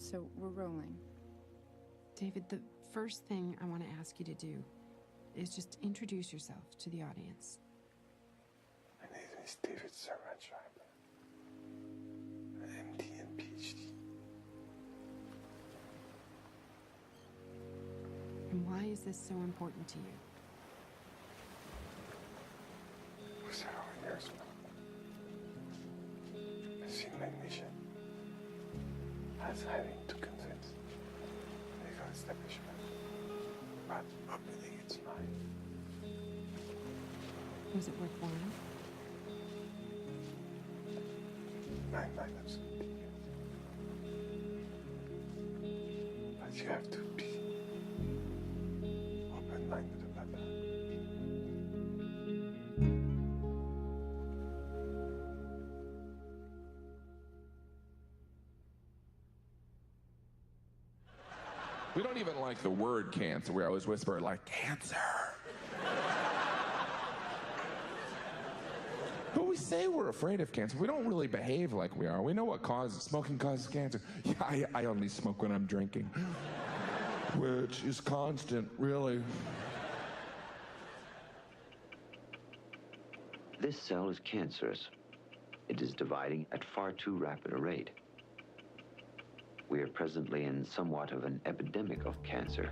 so we're rolling. David, the first thing I want to ask you to do is just introduce yourself to the audience. My name is David Servan-Schreiber. An MD and PhD. And why is this so important to you? For several years now, I've seen my mission as having to convince the legal establishment about opening its mind. Was it worthwhile? My mind absolutely yes. But you have to be open-minded about that. We don't even like the word cancer. We always whisper like, cancer. But we say we're afraid of cancer. We don't really behave like we are. We know what smoking causes cancer. Yeah, I only smoke when I'm drinking. Which is constant, really. This cell is cancerous. It is dividing at far too rapid a rate. We are presently in somewhat of an epidemic of cancer.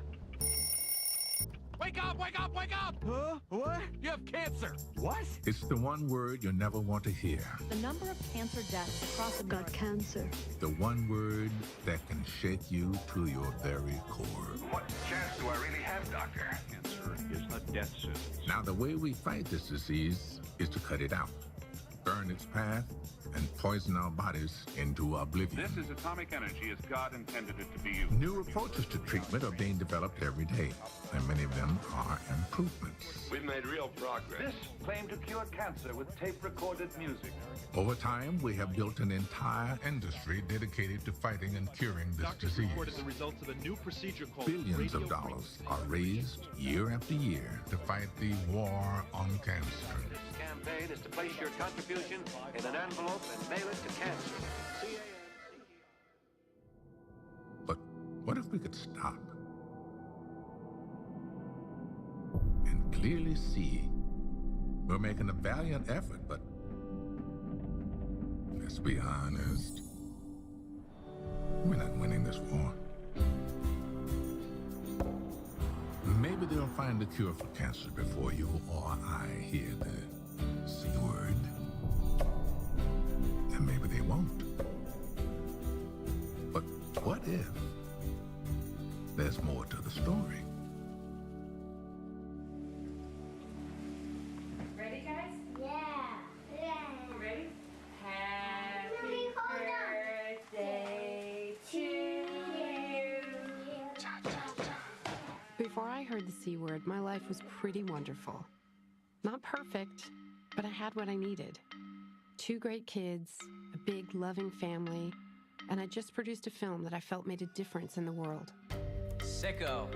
Wake up, wake up, wake up! Huh? What? You have cancer! What? It's the one word you'll never want to hear. The number of cancer deaths across America. Got cancer. The one word that can shake you to your very core. What chance do I really have, doctor? Cancer is a death sentence. Now, the way we fight this disease is to cut it out, burn its path, and poison our bodies into oblivion. This is atomic energy as God intended it to be used. New approaches to treatment are being developed every day, and many of them are improvements. We've made real progress. This claimed to cure cancer with tape-recorded music. Over time, we have built an entire industry dedicated to fighting and curing this disease. Reported the results of a new procedure called Billions of dollars are raised year after year to fight the war on cancer. This campaign is to place your contribution in an envelope and mail it to cancer. But what if we could stop and clearly see we're making a valiant effort, but let's be honest, we're not winning this war. Maybe they'll find a cure for cancer before you or I hear the C word. And maybe they won't. But what if there's more to the story? Ready, guys? Yeah. Yeah. You ready? Happy birthday to you. Before I heard the C word, my life was pretty wonderful. Not perfect, but I had what I needed. 2 great kids, a big, loving family, and I just produced a film that I felt made a difference in the world. Sicko.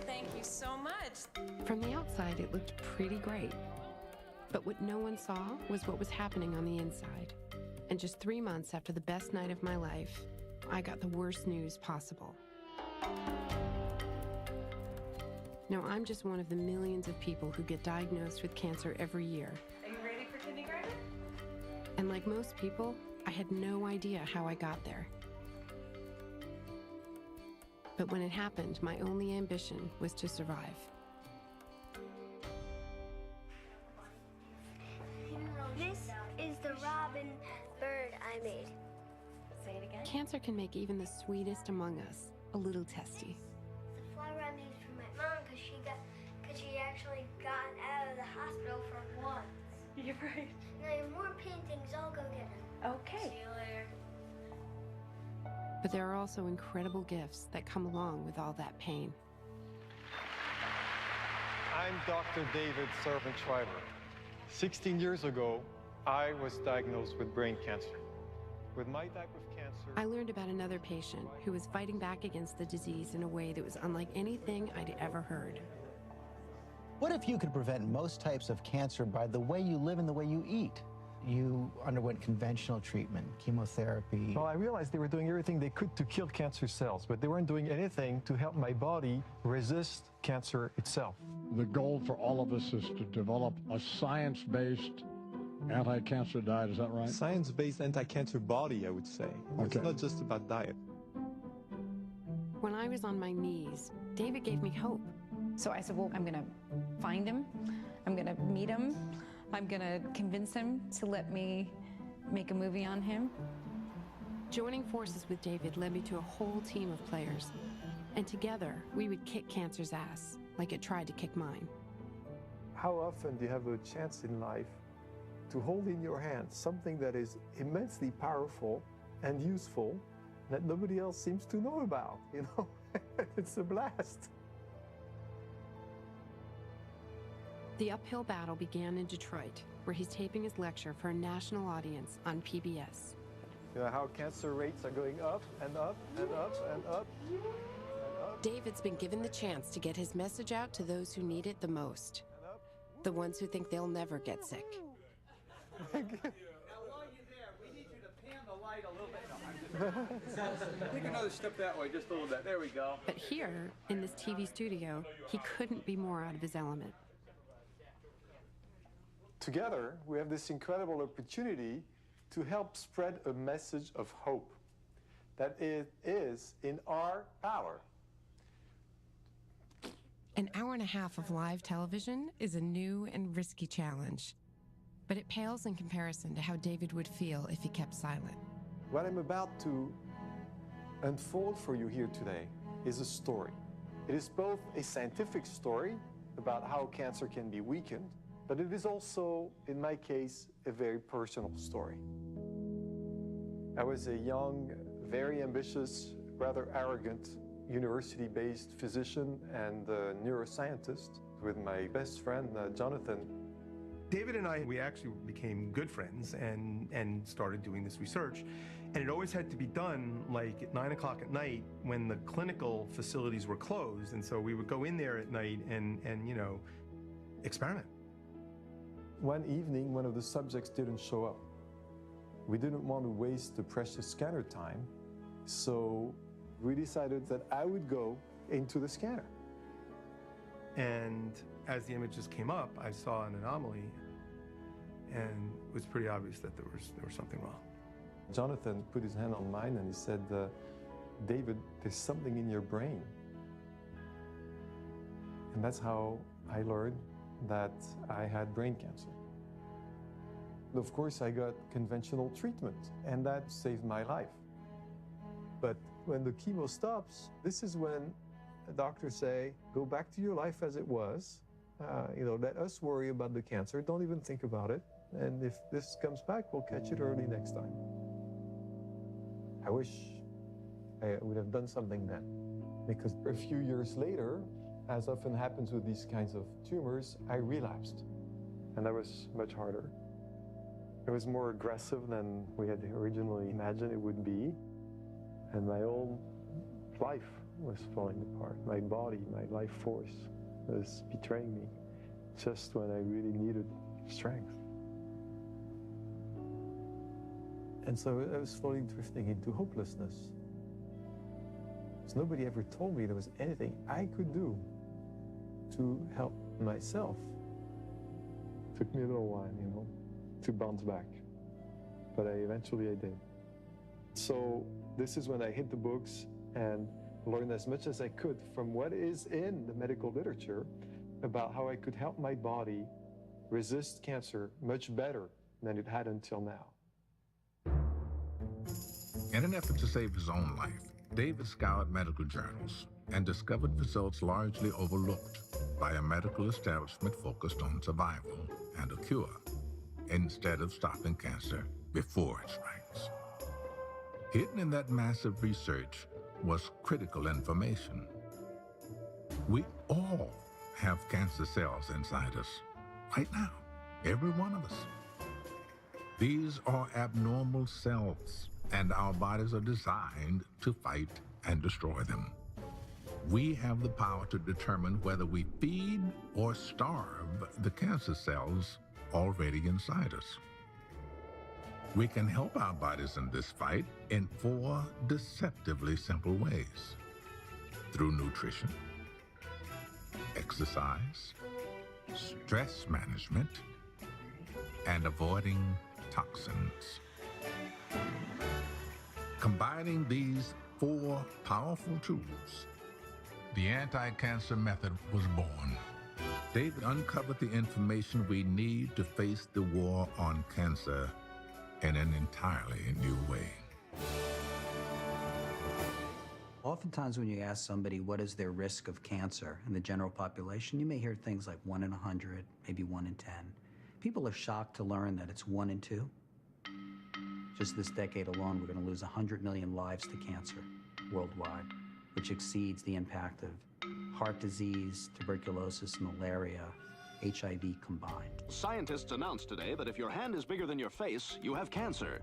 Thank you so much. From the outside, it looked pretty great. But what no one saw was what was happening on the inside. And just 3 months after the best night of my life, I got the worst news possible. Now, I'm just one of the millions of people who get diagnosed with cancer every year. Are you ready for kindergarten? And like most people, I had no idea how I got there. But when it happened, my only ambition was to survive. This is the robin bird I made. Say it again. Cancer can make even the sweetest among us a little testy. The flower I made for my mom because she actually got out of the hospital for once. You're right. And I have more paintings. I'll go get them. Okay. See you later. But there are also incredible gifts that come along with all that pain. I'm Dr. David Servan-Schreiber. 16 years ago, I was diagnosed with brain cancer. With my type of cancer... I learned about another patient who was fighting back against the disease in a way that was unlike anything I'd ever heard. What if you could prevent most types of cancer by the way you live and the way you eat? you underwent conventional treatment, chemotherapy. Well, I realized they were doing everything they could to kill cancer cells, but they weren't doing anything to help my body resist cancer itself. The goal for all of us is to develop a science-based anti-cancer diet, is that right? Science-based anti-cancer body, I would say. Okay. It's not just about diet. When I was on my knees, David gave me hope. So I said, well, I'm going to find him. I'm going to meet him. I'm going to convince him to let me make a movie on him. Joining forces with David led me to a whole team of players. And together, we would kick cancer's ass, like it tried to kick mine. How often do you have a chance in life to hold in your hand something that is immensely powerful and useful that nobody else seems to know about, you know? It's a blast. The uphill battle began in Detroit, where he's taping his lecture for a national audience on PBS. You know how cancer rates are going up and up and up and up and up. David's been given the chance to get his message out to those who need it the most. The ones who think they'll never get sick. Now, while you're there, we need you to pan the light a little bit. Take another step that way, just a little bit. There we go. But here, in this TV studio, he couldn't be more out of his element. Together, we have this incredible opportunity to help spread a message of hope that it is in our power. An hour and a half of live television is a new and risky challenge, but it pales in comparison to how David would feel if he kept silent. What I'm about to unfold for you here today is a story. It is both a scientific story about how cancer can be weakened, but it is also, in my case, a very personal story. I was a young, very ambitious, rather arrogant, university-based physician and neuroscientist with my best friend, Jonathan. David and we actually became good friends and started doing this research. And it always had to be done like at 9 o'clock at night when the clinical facilities were closed. And so we would go in there at night and you know, experiment. One evening, one of the subjects didn't show up. We didn't want to waste the precious scanner time, so we decided that I would go into the scanner. And as the images came up, I saw an anomaly, and it was pretty obvious that there was something wrong. Jonathan put his hand on mine and he said, David, there's something in your brain. And that's how I learned that I had brain cancer. Of course, I got conventional treatment, and that saved my life. But when the chemo stops, this is when the doctors say, go back to your life as it was. You know, let us worry about the cancer. Don't even think about it. And if this comes back, we'll catch it early next time. I wish I would have done something then, because a few years later, as often happens with these kinds of tumors, I relapsed. And that was much harder. It was more aggressive than we had originally imagined it would be. And my whole life was falling apart. My body, my life force was betraying me just when I really needed strength. And so I was slowly drifting into hopelessness. Because nobody ever told me there was anything I could do to help myself. It took me a little while, you know, to bounce back. But eventually I did. So this is when I hit the books and learned as much as I could from what is in the medical literature about how I could help my body resist cancer much better than it had until now. In an effort to save his own life, David scoured medical journals and discovered results largely overlooked by a medical establishment focused on survival and a cure, instead of stopping cancer before it strikes. Hidden in that massive research was critical information. We all have cancer cells inside us, right now, every one of us. These are abnormal cells, and our bodies are designed to fight and destroy them. We have the power to determine whether we feed or starve the cancer cells already inside us. We can help our bodies in this fight in 4 deceptively simple ways. Through nutrition, exercise, stress management, and avoiding toxins. Combining these 4 powerful tools, the anti-cancer method was born. David uncovered the information we need to face the war on cancer in an entirely new way. Oftentimes when you ask somebody what is their risk of cancer in the general population, you may hear things like 1 in 100, maybe 1 in 10. People are shocked to learn that it's 1 in 2. Just this decade alone, we're going to lose 100 million lives to cancer worldwide, which exceeds the impact of heart disease, tuberculosis, malaria, HIV combined. Scientists announced today that if your hand is bigger than your face, you have cancer.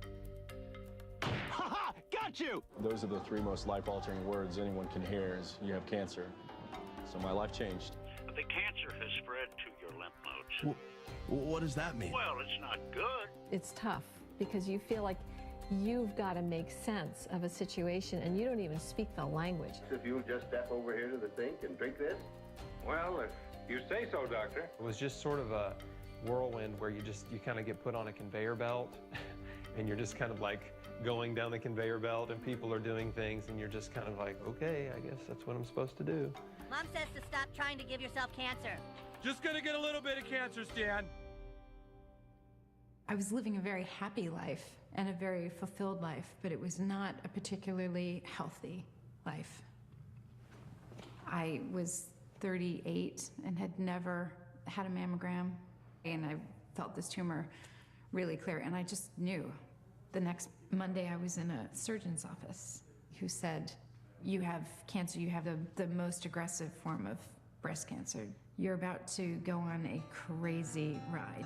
Ha-ha! Got you! Those are the 3 most life-altering words anyone can hear is, you have cancer. So my life changed. But the cancer has spread to your lymph nodes. What does that mean? Well, it's not good. It's tough because you feel like you've got to make sense of a situation and you don't even speak the language. If you'll just step over here to the sink and drink this? Well, if you say so, Doctor. It was just sort of a whirlwind where you kind of get put on a conveyor belt and you're just kind of like going down the conveyor belt and people are doing things and you're just kind of like, okay, I guess that's what I'm supposed to do. Mom says to stop trying to give yourself cancer. Just gonna get a little bit of cancer, Stan. I was living a very happy life and a very fulfilled life, but it was not a particularly healthy life. I was 38 and had never had a mammogram, and I felt this tumor really clear, and I just knew. The next Monday, I was in a surgeon's office who said, you have cancer, you have the most aggressive form of breast cancer. You're about to go on a crazy ride.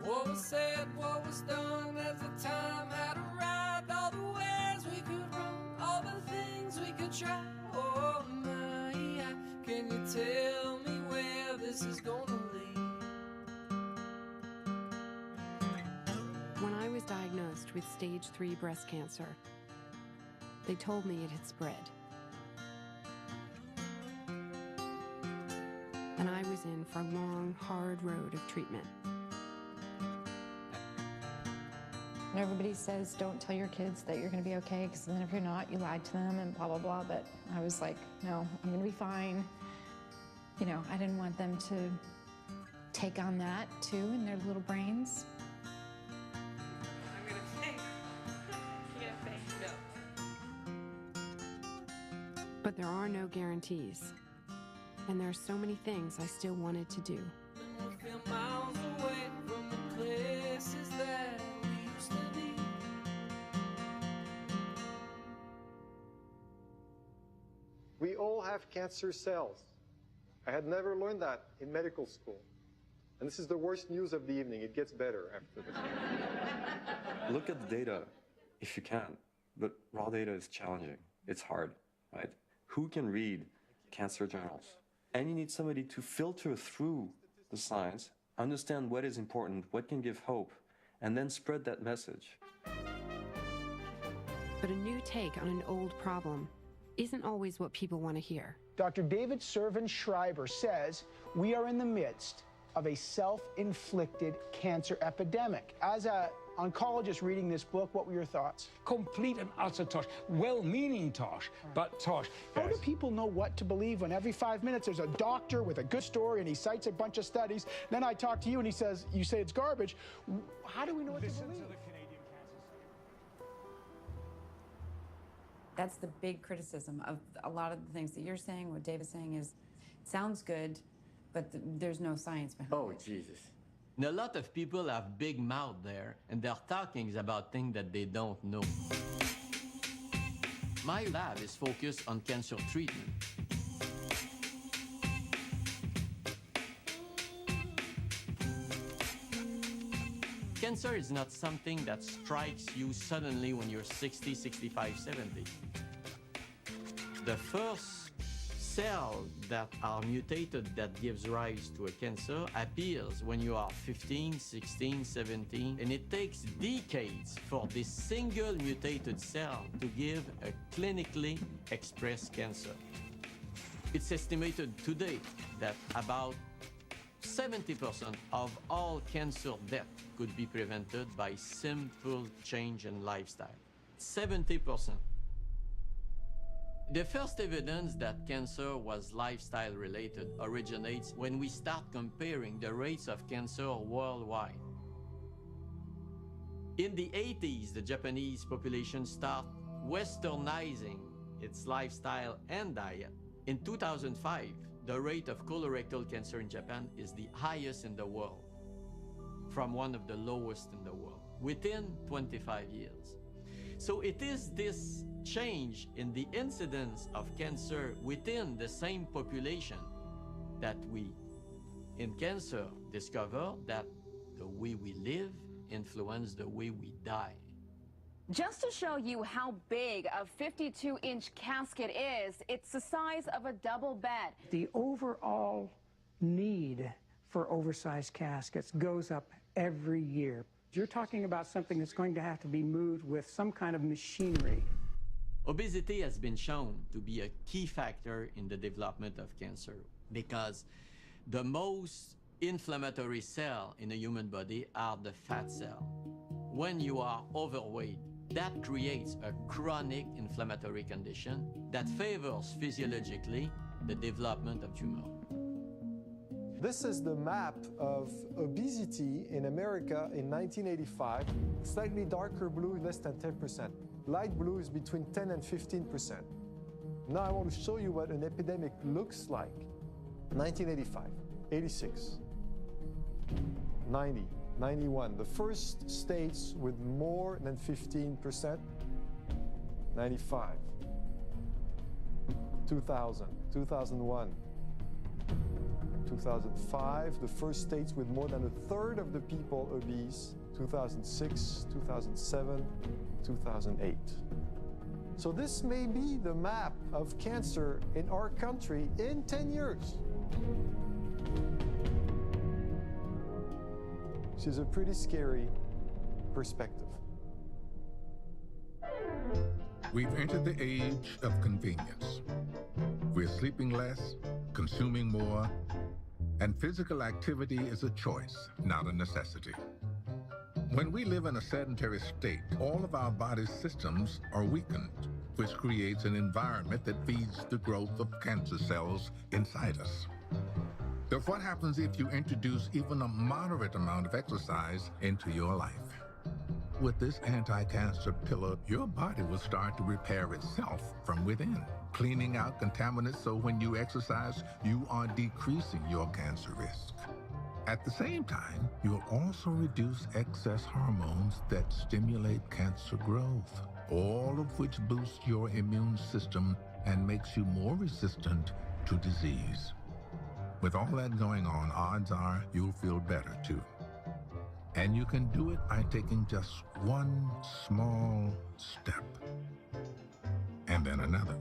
What was said, what was done as the time had arrived. All the ways we could run, all the things we could try. Oh my, can you tell me where this is gonna lead? When I was diagnosed with stage 3 breast cancer, they told me it had spread. And I was in for a long, hard road of treatment. And everybody says, don't tell your kids that you're going to be okay, because then if you're not, you lied to them and blah, blah, blah. But I was like, no, I'm going to be fine. You know, I didn't want them to take on that, too, in their little brains. I'm going to faint. You're going to faint. No. But there are no guarantees. And there are so many things I still wanted to do. I feel miles away from the places that we used to be. We all have cancer cells. I had never learned that in medical school. And this is the worst news of the evening. It gets better after this. Look at the data if you can, but raw data is challenging. It's hard, right? Who can read cancer journals? And you need somebody to filter through the science, understand what is important, what can give hope, and then spread that message. But a new take on an old problem isn't always what people want to hear. Dr. David Servan-Schreiber says we are in the midst of a self-inflicted cancer epidemic. As an oncologist reading this book, what were your thoughts? Complete and utter tosh. Well-meaning tosh, but tosh. How do people know what to believe when every 5 minutes there's a doctor with a good story and he cites a bunch of studies, then I talk to you and he says, you say it's garbage. How do we know what to believe? That's the big criticism of a lot of the things that you're saying, what David's saying is, it sounds good, but there's no science behind it. Oh, Jesus. And a lot of people have big mouth there, and they're talking about things that they don't know. My lab is focused on cancer treatment. Cancer is not something that strikes you suddenly when you're 60, 65, 70. The first cell that are mutated that gives rise to a cancer appears when you are 15, 16, 17, and it takes decades for this single mutated cell to give a clinically expressed cancer. It's estimated today that about 70% of all cancer death could be prevented by simple change in lifestyle. 70%. The first evidence that cancer was lifestyle related originates when we start comparing the rates of cancer worldwide. In the 80s, the Japanese population started westernizing its lifestyle and diet. In 2005, the rate of colorectal cancer in Japan is the highest in the world, from one of the lowest in the world, within 25 years. So it is this change in the incidence of cancer within the same population that we, in cancer, discover that the way we live influences the way we die. Just to show you how big a 52-inch casket is, it's the size of a double bed. The overall need for oversized caskets goes up every year. You're talking about something that's going to have to be moved with some kind of machinery. Obesity has been shown to be a key factor in the development of cancer because the most inflammatory cell in a human body are the fat cell. When you are overweight, that creates a chronic inflammatory condition that favors physiologically the development of tumor. This is the map of obesity in America in 1985. Slightly darker blue, less than 10%. Light blue is between 10 and 15%. Now I want to show you what an epidemic looks like. 1985, 86, 90, 91. The first states with more than 15%, 95, 2000, 2001, 2005, the first states with more than a third of the people obese, 2006, 2007, 2008. So this may be the map of cancer in our country in 10 years. Which is a pretty scary perspective. We've entered the age of convenience. We're sleeping less, consuming more, and physical activity is a choice, not a necessity. When we live in a sedentary state, all of our body's systems are weakened, which creates an environment that feeds the growth of cancer cells inside us. So what happens if you introduce even a moderate amount of exercise into your life? With this anti-cancer pillar, your body will start to repair itself from within, cleaning out contaminants so when you exercise, you are decreasing your cancer risk. At the same time, you'll also reduce excess hormones that stimulate cancer growth, all of which boosts your immune system and makes you more resistant to disease. With all that going on, odds are you'll feel better too. And you can do it by taking just one small step. And then another.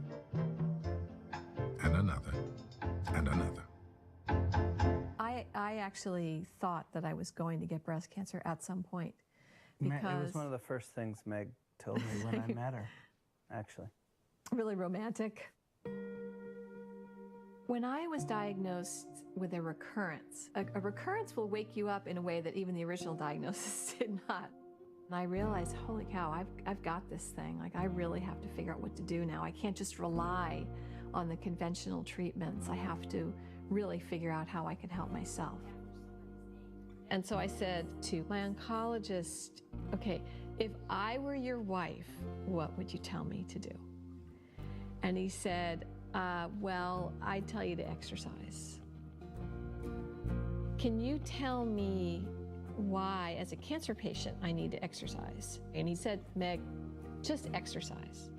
And another. And another. I actually thought that I was going to get breast cancer at some point. Because it was one of the first things Meg told me when I met her, actually. Really romantic. When I was diagnosed with a recurrence will wake you up in a way that even the original diagnosis did not. And I realized, holy cow, I've got this thing. Like, I really have to figure out what to do now. I can't just rely on the conventional treatments. I have to really figure out how I can help myself. And so I said to my oncologist, okay, if I were your wife, what would you tell me to do? And he said, well, I'd tell you to exercise. Can you tell me why, as a cancer patient, I need to exercise? And he said, Meg, just exercise.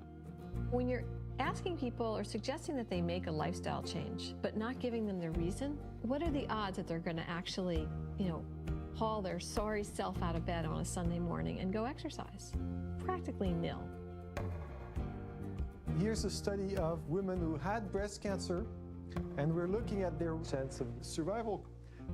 When you're asking people or suggesting that they make a lifestyle change, but not giving them the reason, what are the odds that they're going to actually, haul their sorry self out of bed on a Sunday morning and go exercise. Practically nil. Here's a study of women who had breast cancer, and we're looking at their chance of survival.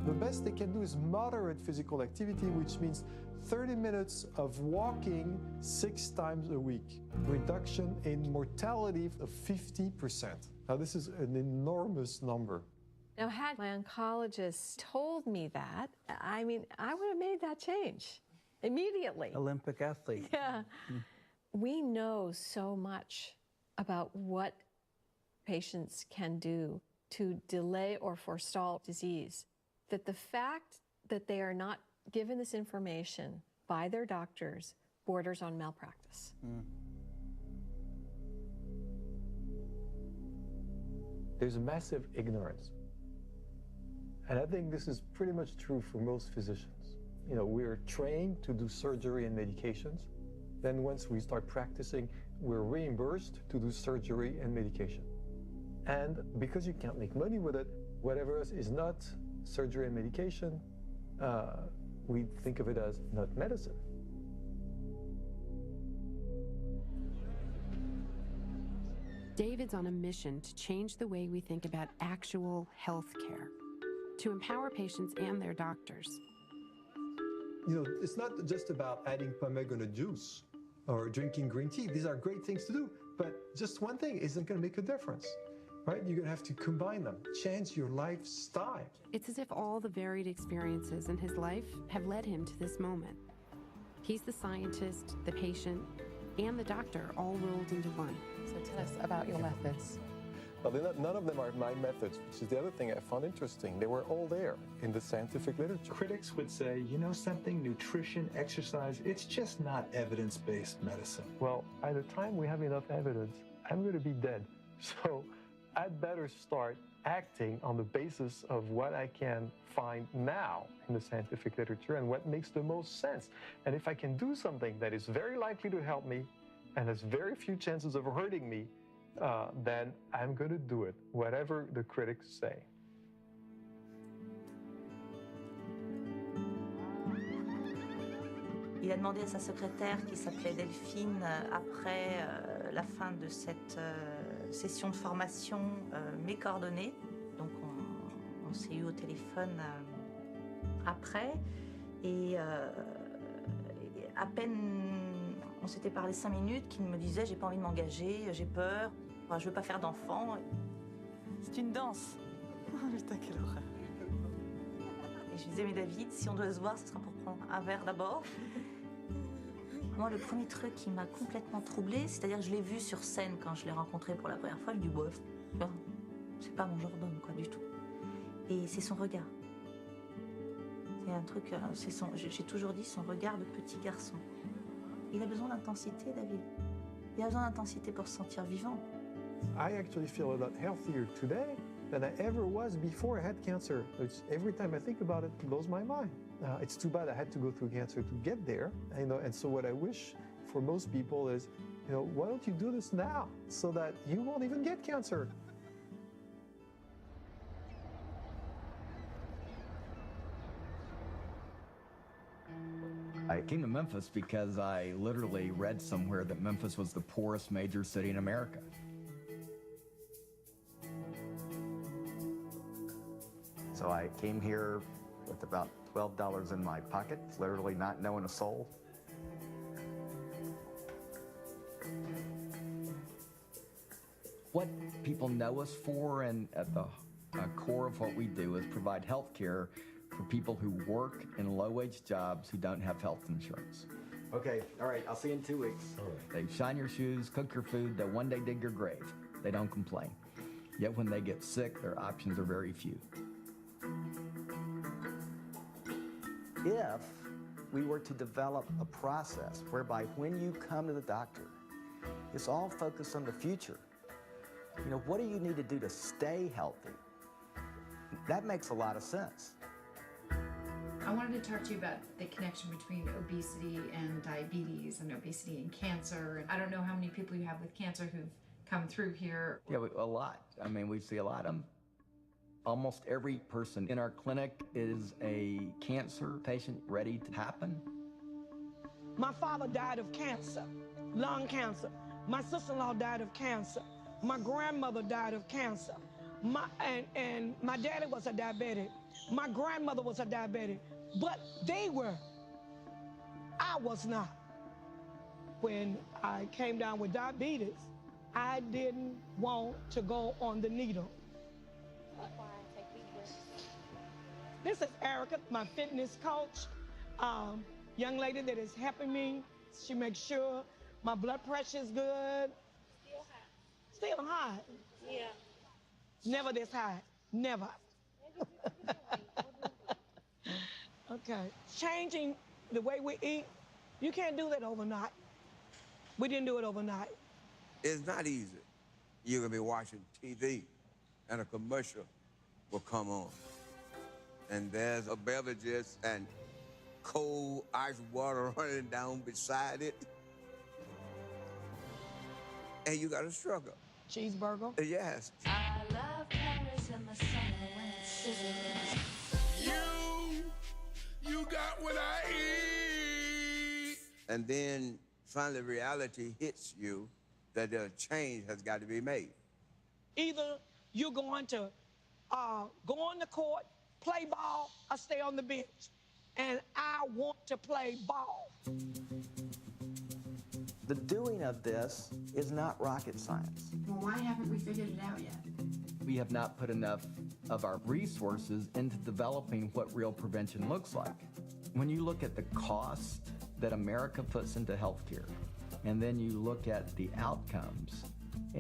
The best they can do is moderate physical activity, which means 30 minutes of walking 6 times a week. Reduction in mortality of 50%. Now, this is an enormous number. Now, had my oncologist told me that, I mean, I would have made that change immediately. Olympic athlete. Yeah. We know so much about what patients can do to delay or forestall disease, that the fact that they are not given this information by their doctors borders on malpractice. There's a massive ignorance. And I think this is pretty much true for most physicians. You know, we're trained to do surgery and medications. Then once we start practicing, we're reimbursed to do surgery and medication. And because you can't make money with it, whatever is not surgery and medication, we think of it as not medicine. David's on a mission to change the way we think about actual health care, to empower patients and their doctors. You know, it's not just about adding pomegranate juice or drinking green tea. These are great things to do, but just one thing isn't going to make a difference, right? You're going to have to combine them, change your lifestyle. It's as if all the varied experiences in his life have led him to this moment. He's the scientist, the patient, and the doctor all rolled into one. So tell us about your methods. Well, none of them are my methods, which is the other thing I found interesting. They were all there in the scientific literature. Critics would say, you know something, nutrition, exercise, it's just not evidence-based medicine. Well, by the time we have enough evidence, I'm going to be dead. So I'd better start acting on the basis of what I can find now in the scientific literature and what makes the most sense. And if I can do something that is very likely to help me and has very few chances of hurting me, then I'm going to do it, whatever the critics say. Il a demandé à sa secrétaire, qui s'appelait Delphine, après la fin de cette session de formation, mes coordonnées. Donc on s'est eu au téléphone après. Et à peine on s'était parlé 5 minutes, qu'il me disait j'ai pas envie de m'engager, j'ai peur, enfin, je veux pas faire d'enfant. C'est une danse. Oh putain, quelle horreur. Et je disais mais David, si on doit se voir, ce sera pour prendre un verre d'abord. Moi, le premier truc qui m'a complètement troublée, c'est-à-dire que je l'ai vu sur scène quand je l'ai rencontré pour la première fois, je lui dis bof, c'est pas mon genre d'homme quoi du tout. Et c'est son regard. C'est un truc, j'ai toujours dit son regard de petit garçon. Il a besoin d'intensité, David. Il a besoin d'intensité pour se sentir vivant. I actually feel a lot healthier today than I ever was before I had cancer. Every time I think about it, it blows my mind. It's too bad I had to go through cancer to get there. You know, and so what I wish for most people is, you know, why don't you do this now so that you won't even get cancer? I came to Memphis because I literally read somewhere that Memphis was the poorest major city in America. So I came here with about $12 in my pocket, literally not knowing a soul. What people know us for, and at the core of what we do, is provide health care for people who work in low-wage jobs who don't have health insurance. Okay, all right, I'll see you in 2 weeks. They shine your shoes, cook your food, they'll one day dig your grave. They don't complain. Yet when they get sick, their options are very few. If we were to develop a process whereby when you come to the doctor, it's all focused on the future. You know, what do you need to do to stay healthy? That makes a lot of sense. I wanted to talk to you about the connection between obesity and diabetes and obesity and cancer. And I don't know how many people you have with cancer who've come through here. Yeah, a lot. I mean, we see a lot of them. Almost every person in our clinic is a cancer patient ready to happen. My father died of cancer, lung cancer. My sister-in-law died of cancer. My grandmother died of cancer. And my daddy was a diabetic. My grandmother was a diabetic. But they were. I was not. When I came down with diabetes, I didn't want to go on the needle. This is Erica, my fitness coach, young lady that is helping me. She makes sure my blood pressure is good. Still high. Still high? Yeah. Never this high. Never. Okay. Changing the way we eat, you can't do that overnight. We didn't do it overnight. It's not easy. You're gonna be watching TV and a commercial will come on. And there's a beverages and cold ice water running down beside it. And you gotta struggle. Cheeseburger? Yes. I love Paris in the summer when it's sizzling. You got what I eat. And then finally reality hits you that a change has got to be made. Either you're going to go on the court, play ball, or stay on the bench. And I want to play ball. The doing of this is not rocket science. Well, why haven't we figured it out yet? We have not put enough of our resources into developing what real prevention looks like. When you look at the cost that America puts into healthcare, and then you look at the outcomes,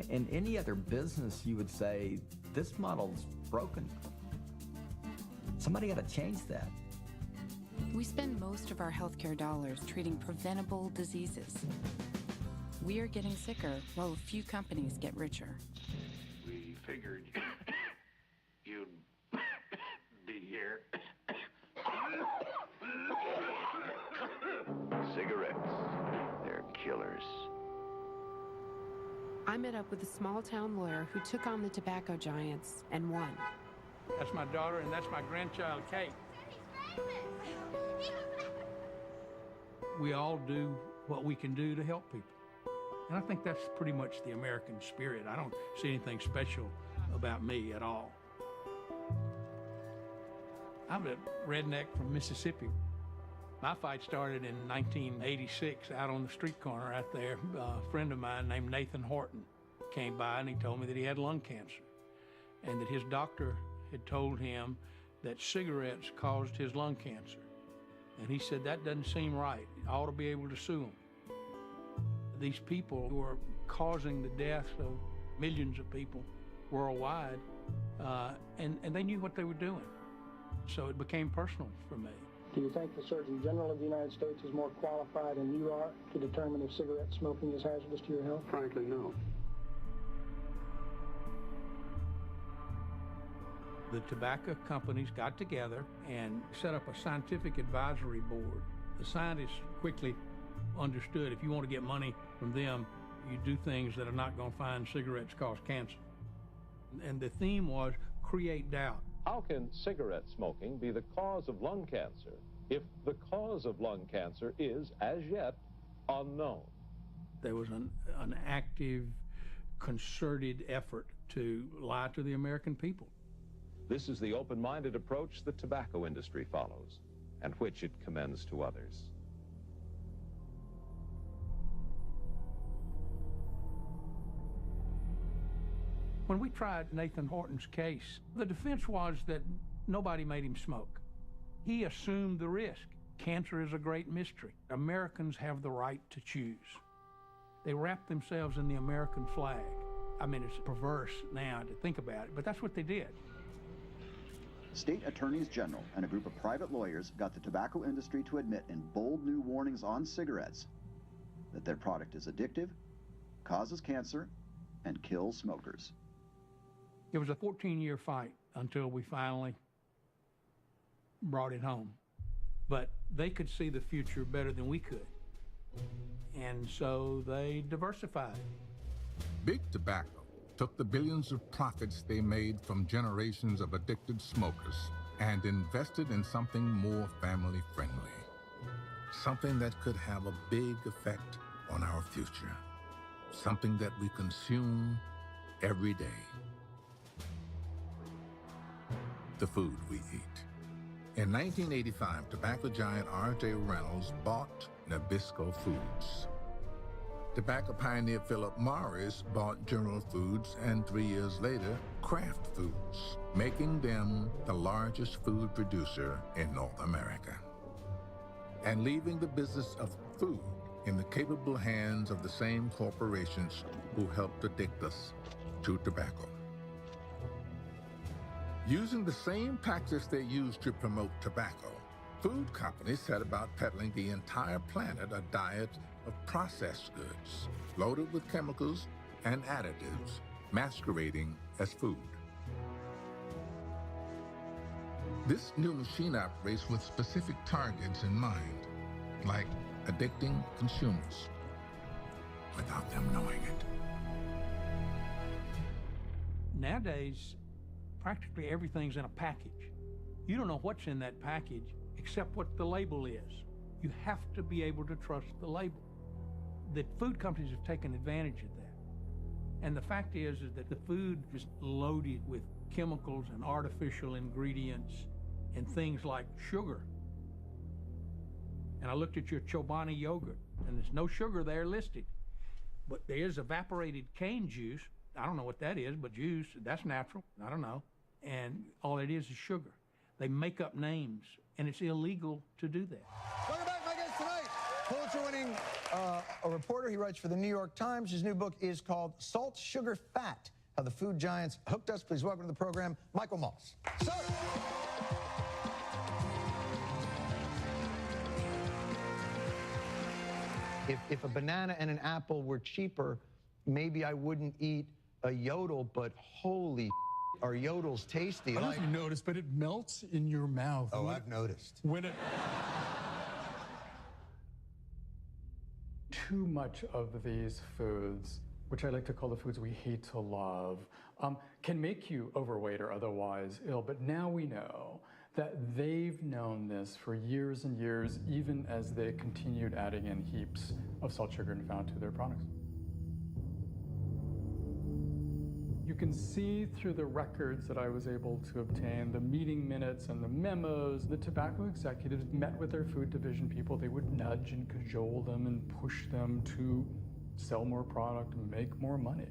in any other business you would say, this model's broken. Somebody got to change that. We spend most of our healthcare dollars treating preventable diseases. We are getting sicker while a few companies get richer. We figured you'd be here. Cigarettes, they're killers. I met up with a small-town lawyer who took on the tobacco giants and won. That's my daughter, and that's my grandchild, Kate. We all do what we can do to help people. And I think that's pretty much the American spirit. I don't see anything special about me at all. I'm a redneck from Mississippi. My fight started in 1986 out on the street corner out there. A friend of mine named Nathan Horton came by and he told me that he had lung cancer and that his doctor had told him that cigarettes caused his lung cancer. And he said, that doesn't seem right. I ought to be able to sue them. These people who are causing the deaths of millions of people worldwide, and they knew what they were doing. So it became personal for me. Do you think the Surgeon General of the United States is more qualified than you are to determine if cigarette smoking is hazardous to your health? Frankly, no. The tobacco companies got together and set up a scientific advisory board. The scientists quickly understood if you want to get money from them, you do things that are not going to find cigarettes cause cancer. And the theme was create doubt. How can cigarette smoking be the cause of lung cancer if the cause of lung cancer is, as yet, unknown? There was an active, concerted effort to lie to the American people. This is the open-minded approach the tobacco industry follows, and which it commends to others. When we tried Nathan Horton's case, the defense was that nobody made him smoke. He assumed the risk. Cancer is a great mystery. Americans have the right to choose. They wrap themselves in the American flag. I mean, it's perverse now to think about it, but that's what they did. State attorneys general and a group of private lawyers got the tobacco industry to admit in bold new warnings on cigarettes that their product is addictive, causes cancer, and kills smokers. It was a 14-year fight until we finally brought it home. But they could see the future better than we could. And so they diversified. Big tobacco took the billions of profits they made from generations of addicted smokers and invested in something more family-friendly, something that could have a big effect on our future, something that we consume every day. The food we eat. In 1985, tobacco giant R.J. Reynolds bought Nabisco Foods. Tobacco pioneer Philip Morris bought General Foods, and 3 years later, Kraft Foods, making them the largest food producer in North America, and leaving the business of food in the capable hands of the same corporations who helped addict us to tobacco. Using the same tactics they used to promote tobacco, food companies set about peddling the entire planet a diet of processed goods, loaded with chemicals and additives, masquerading as food. This new machine operates with specific targets in mind, like addicting consumers, without them knowing it. Nowadays, practically everything's in a package. You don't know what's in that package except what the label is. You have to be able to trust the label. The food companies have taken advantage of that. And the fact is that the food is loaded with chemicals and artificial ingredients and things like sugar. And I looked at your Chobani yogurt, and there's no sugar there listed. But there's evaporated cane juice. I don't know what that is, but juice, that's natural. I don't know. And all it is sugar. They make up names, and it's illegal to do that. Welcome back, my guest tonight. Pulitzer-winning a reporter. He writes for the New York Times. His new book is called Salt, Sugar, Fat, How the Food Giants Hooked Us. Please welcome to the program, Michael Moss. Sir. If a banana and an apple were cheaper, maybe I wouldn't eat a yodel, but holy are yodels tasty. I don't know if you noticed, but it melts in your mouth. Oh, I've noticed. When it... Too much of these foods, which I like to call the foods we hate to love, can make you overweight or otherwise ill. But now we know that they've known this for years and years, even as they continued adding in heaps of salt, sugar, and fat to their products. You can see through the records that I was able to obtain, the meeting minutes and the memos, the tobacco executives met with their food division people. They would nudge and cajole them and push them to sell more product and make more money.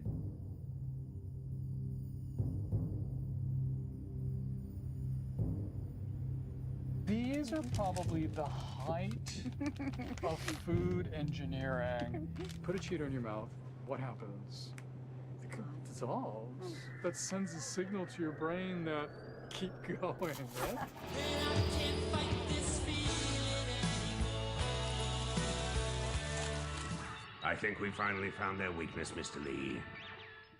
These are probably the height of food engineering. Put a Cheeto in your mouth, what happens? It dissolves. That sends a signal to your brain that keep going, right? I think we finally found their weakness, Mr. Lee.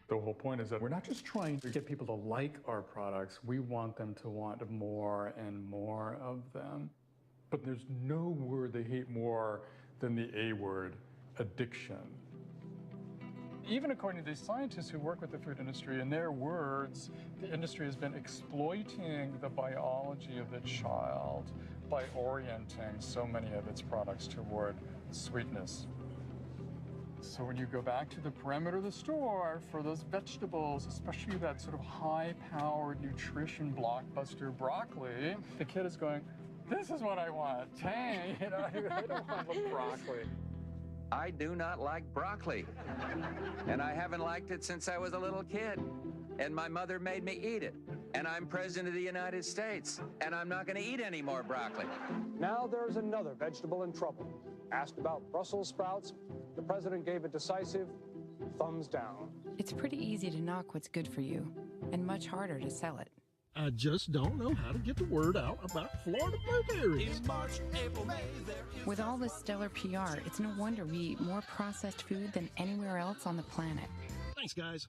The whole point is that we're not just trying to get people to like our products, we want them to want more and more of them. But there's no word they hate more than the A word, addiction. Even according to these scientists who work with the food industry, in their words, the industry has been exploiting the biology of the child by orienting so many of its products toward sweetness. So when you go back to the perimeter of the store for those vegetables, especially that sort of high-powered nutrition blockbuster broccoli, the kid is going, this is what I want. Dang, you know, I don't want broccoli. I do not like broccoli, and I haven't liked it since I was a little kid, and my mother made me eat it, and I'm president of the United States, and I'm not going to eat any more broccoli. Now there's another vegetable in trouble. Asked about Brussels sprouts, the president gave a decisive thumbs down. It's pretty easy to knock what's good for you, and much harder to sell it. I just don't know how to get the word out about Florida blueberries. With all this stellar PR, it's no wonder we eat more processed food than anywhere else on the planet. Thanks, guys.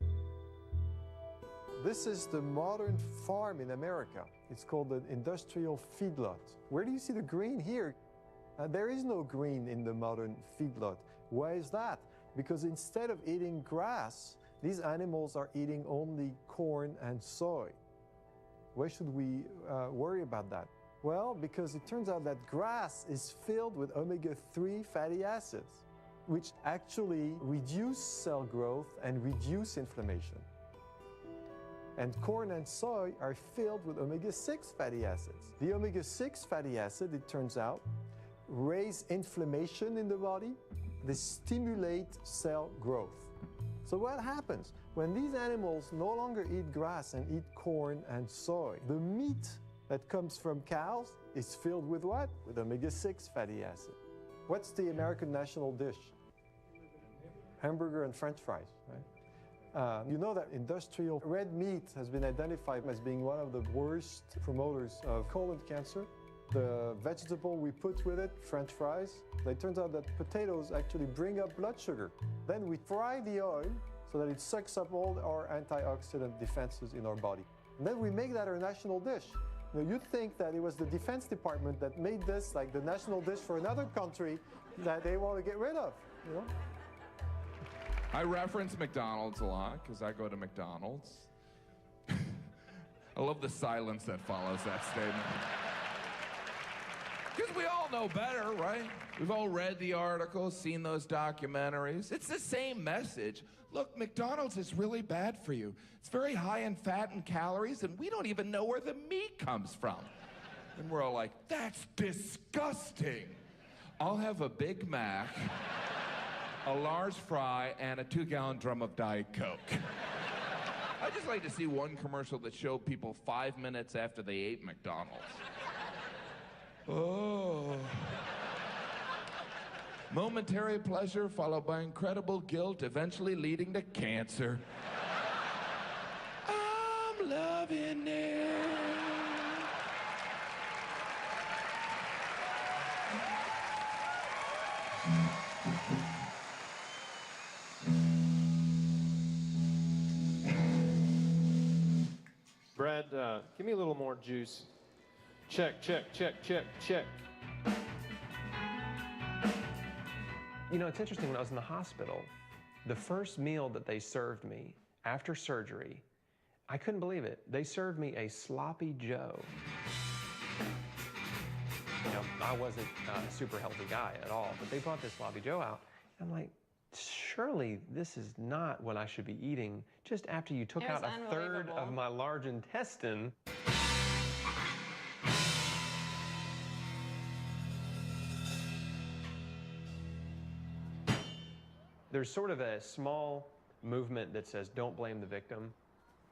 This is the modern farm in America. It's called an industrial feedlot. Where do you see the green here? There is no green in the modern feedlot. Why is that? Because instead of eating grass, these animals are eating only corn and soy. Why should we worry about that? Well, because it turns out that grass is filled with omega-3 fatty acids, which actually reduce cell growth and reduce inflammation. And corn and soy are filled with omega-6 fatty acids. The omega-6 fatty acid, it turns out, raise inflammation in the body. They stimulate cell growth. So what happens? When these animals no longer eat grass and eat corn and soy, the meat that comes from cows is filled with what? With omega-6 fatty acid. What's the American national dish? Hamburger and French fries, right? You know that industrial red meat has been identified as being one of the worst promoters of colon cancer. The vegetable we put with it, French fries, it turns out that potatoes actually bring up blood sugar. Then we fry the oil so that it sucks up all our antioxidant defenses in our body. And then we make that our national dish. Now, you'd think that it was the Defense Department that made this like the national dish for another country that they want to get rid of, you know? I reference McDonald's a lot because I go to McDonald's. I love the silence that follows that statement. Because we all know better, right? We've all read the articles, seen those documentaries. It's the same message. Look, McDonald's is really bad for you. It's very high in fat and calories, and we don't even know where the meat comes from. And we're all like, that's disgusting. I'll have a Big Mac, a large fry, and a 2-gallon drum of Diet Coke. I'd just like to see one commercial that showed people 5 minutes after they ate McDonald's. Oh. Momentary pleasure followed by incredible guilt, eventually leading to cancer. I'm loving it. Brad, give me a little more juice. Check, check, check, check, check. You know, it's interesting, when I was in the hospital, the first meal that they served me after surgery, I couldn't believe it. They served me a sloppy Joe. You know, I wasn't a super healthy guy at all, but they brought this sloppy Joe out. I'm like, surely this is not what I should be eating just after you took out a third of my large intestine. There's sort of a small movement that says don't blame the victim,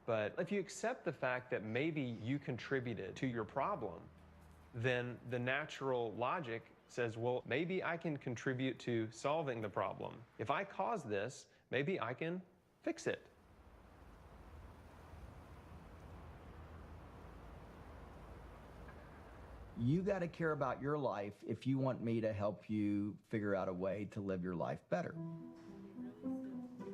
but if you accept the fact that maybe you contributed to your problem, then the natural logic says, well, maybe I can contribute to solving the problem. If I caused this, maybe I can fix it. You got to care about your life if you want me to help you figure out a way to live your life better.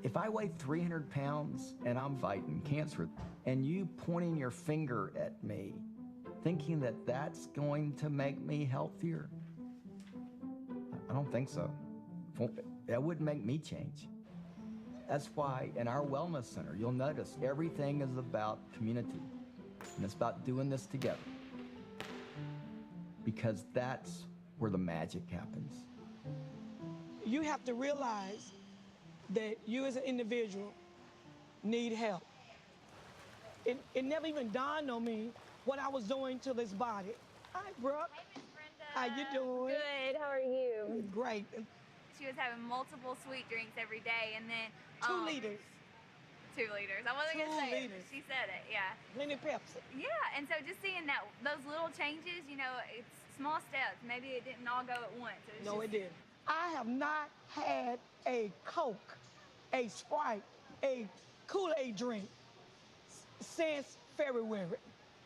If I weigh 300 pounds and I'm fighting cancer, and you pointing your finger at me, thinking that that's going to make me healthier, I don't think so. That wouldn't make me change. That's why in our wellness center, you'll notice everything is about community, and it's about doing this together, because that's where the magic happens. You have to realize that you as an individual need help. It never even dawned on me what I was doing to this body. Hi, Brooke. Hey, Miss Brenda. How you doing? Good. How are you? Great. She was having multiple sweet drinks every day, and then 2 liters. 2 liters. I wasn't gonna say it, but she said it. Yeah. Plenty of Pepsi. Yeah, and so just seeing that, those little changes, you know, it's small steps. Maybe it didn't all go at once. It didn't. I have not had a Coke, a Sprite, a Kool-Aid drink since February.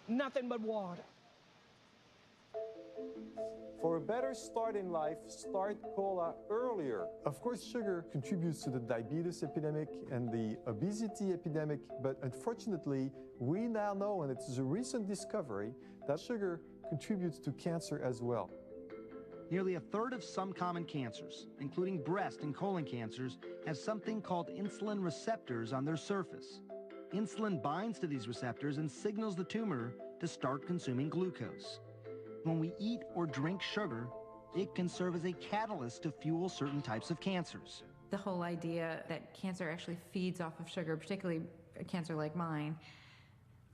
Nothing but water. For a better start in life, start cola earlier. Of course, sugar contributes to the diabetes epidemic and the obesity epidemic, but unfortunately, we now know, and it's a recent discovery, that sugar contributes to cancer as well. Nearly a third of some common cancers, including breast and colon cancers, have something called insulin receptors on their surface. Insulin binds to these receptors and signals the tumor to start consuming glucose. When we eat or drink sugar, it can serve as a catalyst to fuel certain types of cancers. The whole idea that cancer actually feeds off of sugar, particularly a cancer like mine,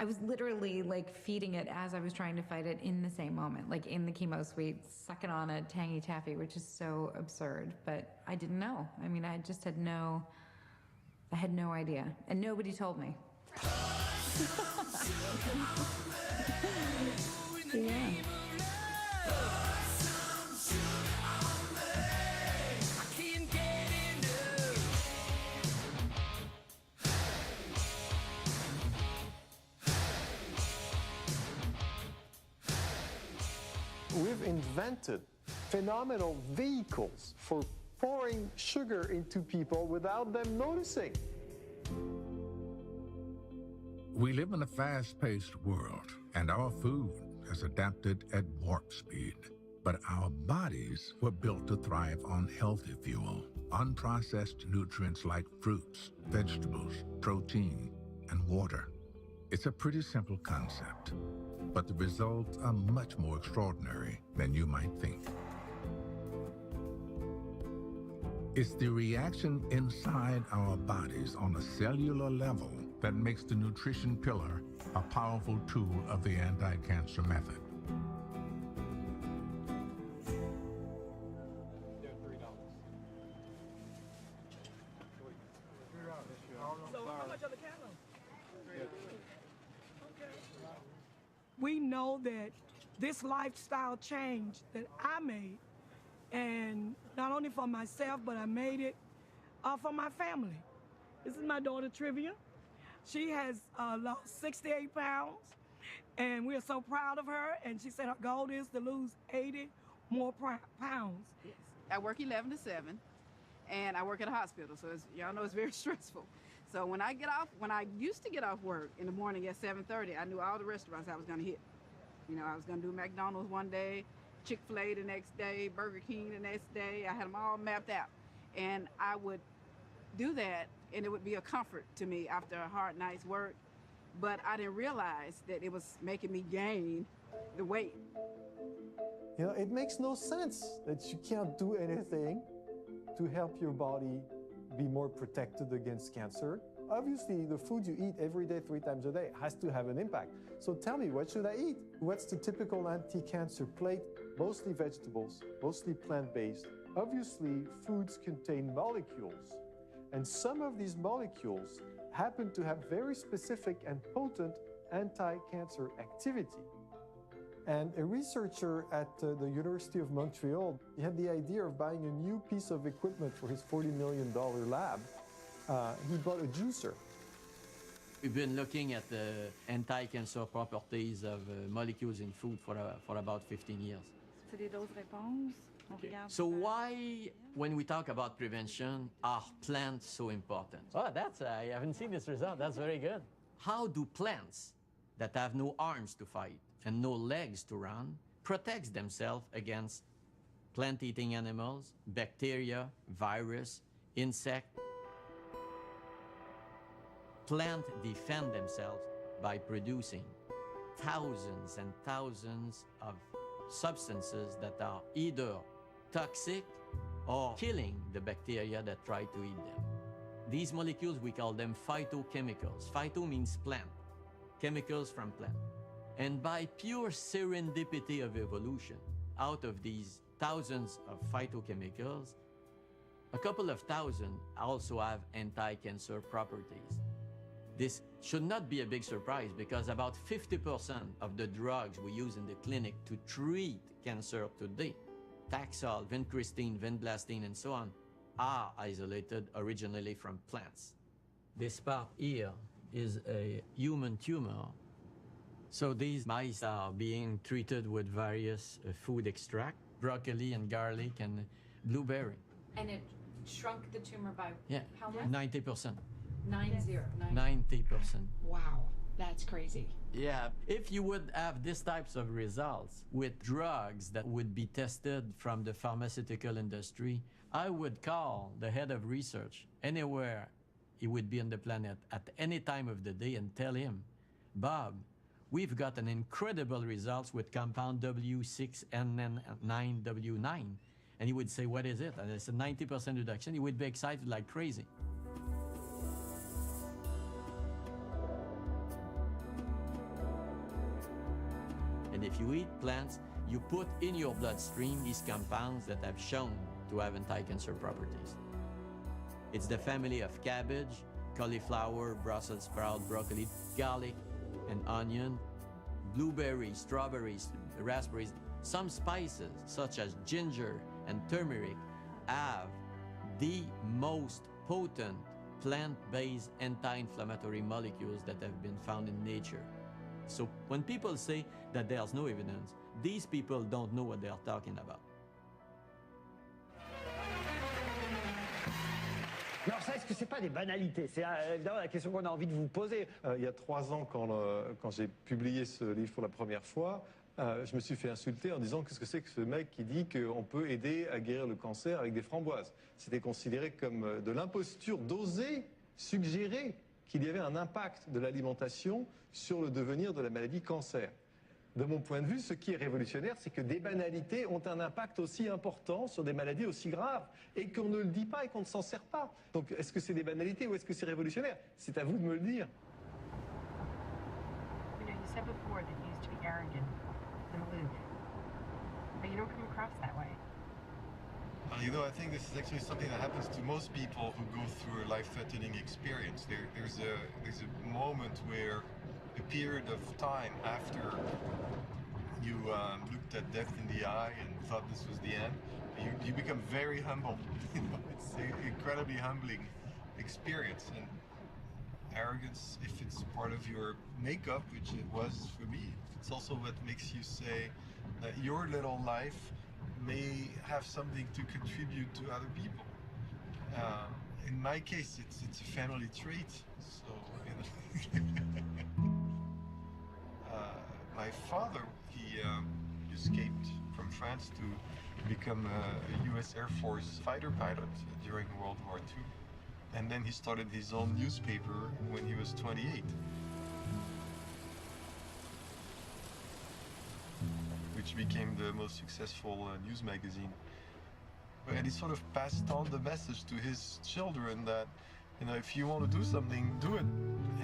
I was literally like feeding it as I was trying to fight it in the same moment, like in the chemo suite, sucking on a tangy taffy, which is so absurd. But I didn't know. I mean, I had no idea. And nobody told me. Yeah. We've invented phenomenal vehicles for pouring sugar into people without them noticing. We live in a fast-paced world, and our food has adapted at warp speed. But our bodies were built to thrive on healthy fuel, unprocessed nutrients like fruits, vegetables, protein, and water. It's a pretty simple concept, but the results are much more extraordinary than you might think. It's the reaction inside our bodies on a cellular level that makes the nutrition pillar a powerful tool of the anti-cancer method. We know that this lifestyle change that I made, and not only for myself, but I made it for my family. This is my daughter, Trivia. She has lost 68 pounds, and we are so proud of her, and she said her goal is to lose 80 more pounds. Yes. I work 11 to 7, and I work at a hospital, so y'all know it's very stressful. So when I used to get off work in the morning at 7:30, I knew all the restaurants I was gonna hit. You know, I was gonna do McDonald's one day, Chick-fil-A the next day, Burger King the next day. I had them all mapped out. And I would do that, and it would be a comfort to me after a hard night's work. But I didn't realize that it was making me gain the weight. You know, it makes no sense that you can't do anything to help your body be more protected against cancer. Obviously, the food you eat every day, 3 times a day, has to have an impact. So tell me, what should I eat? What's the typical anti-cancer plate? Mostly vegetables, mostly plant-based. Obviously, foods contain molecules, and some of these molecules happen to have very specific and potent anti-cancer activity. And a researcher at the University of Montreal, he had the idea of buying a new piece of equipment for his $40 million lab. He bought a juicer. We've been looking at the anti-cancer properties of molecules in food for about 15 years. So why, when we talk about prevention, are plants so important? Oh, I haven't seen this result. That's very good. How do plants that have no arms to fight and no legs to run protect themselves against plant-eating animals, bacteria, virus, insect? Plants defend themselves by producing thousands and thousands of substances that are either toxic or killing the bacteria that try to eat them. These molecules, we call them phytochemicals. Phyto means plant, chemicals from plant. And by pure serendipity of evolution, out of these thousands of phytochemicals, a couple of thousand also have anti-cancer properties. This should not be a big surprise because about 50% of the drugs we use in the clinic to treat cancer today, Taxol, vincristine, vinblastine, and so on, are isolated originally from plants. This part here is a human tumor. So these mice are being treated with various food extract, broccoli and garlic and blueberry. And it shrunk the tumor by how much? 90%. 90. 90%. Wow. That's crazy. Yeah, if you would have these types of results with drugs that would be tested from the pharmaceutical industry, I would call the head of research anywhere he would be on the planet at any time of the day and tell him, Bob, we've got an incredible results with compound W6NN9W9. And he would say, what is it? And it's a 90% reduction. He would be excited like crazy. And if you eat plants, you put in your bloodstream these compounds that have shown to have anti-cancer properties. It's the family of cabbage, cauliflower, Brussels sprout, broccoli, garlic, and onion, blueberries, strawberries, raspberries. Some spices, such as ginger and turmeric, have the most potent plant-based anti-inflammatory molecules that have been found in nature. So when people say that there's no evidence, these people don't know what they are talking about. Mais alors ça, est-ce que c'est pas des banalités? C'est évidemment la question qu'on a envie de vous poser. Il y a 3 ans, quand j'ai publié ce livre pour la première fois, je me suis fait insulter en disant qu'est-ce que c'est que ce mec qui dit qu'on peut aider à guérir le cancer avec des framboises. C'était considéré comme de l'imposture d'oser suggérer qu'il y avait un impact de l'alimentation sur le devenir de la maladie cancer. De mon point de vue, ce qui est révolutionnaire, c'est que des banalités ont un impact aussi important sur des maladies aussi graves et qu'on ne le dit pas et qu'on ne s'en sert pas. Donc, est-ce que c'est des banalités ou est-ce que c'est révolutionnaire? C'est à vous de me le dire. You know, you said before that you used to be arrogant and aloof, but you don't come across that way. You know, I think this is actually something that happens to most people who go through a life-threatening experience. There's a moment where a period of time after you looked at death in the eye and thought this was the end, you become very humble. It's an incredibly humbling experience. And arrogance, if it's part of your makeup, which it was for me, it's also what makes you say that your little life may have something to contribute to other people. In my case, it's a family trait. So, you know. My father, he escaped from France to become a US Air Force fighter pilot during World War II. And then he started his own newspaper when he was 28. Which became the most successful news magazine. And he sort of passed on the message to his children that, you know, if you want to do something, do it.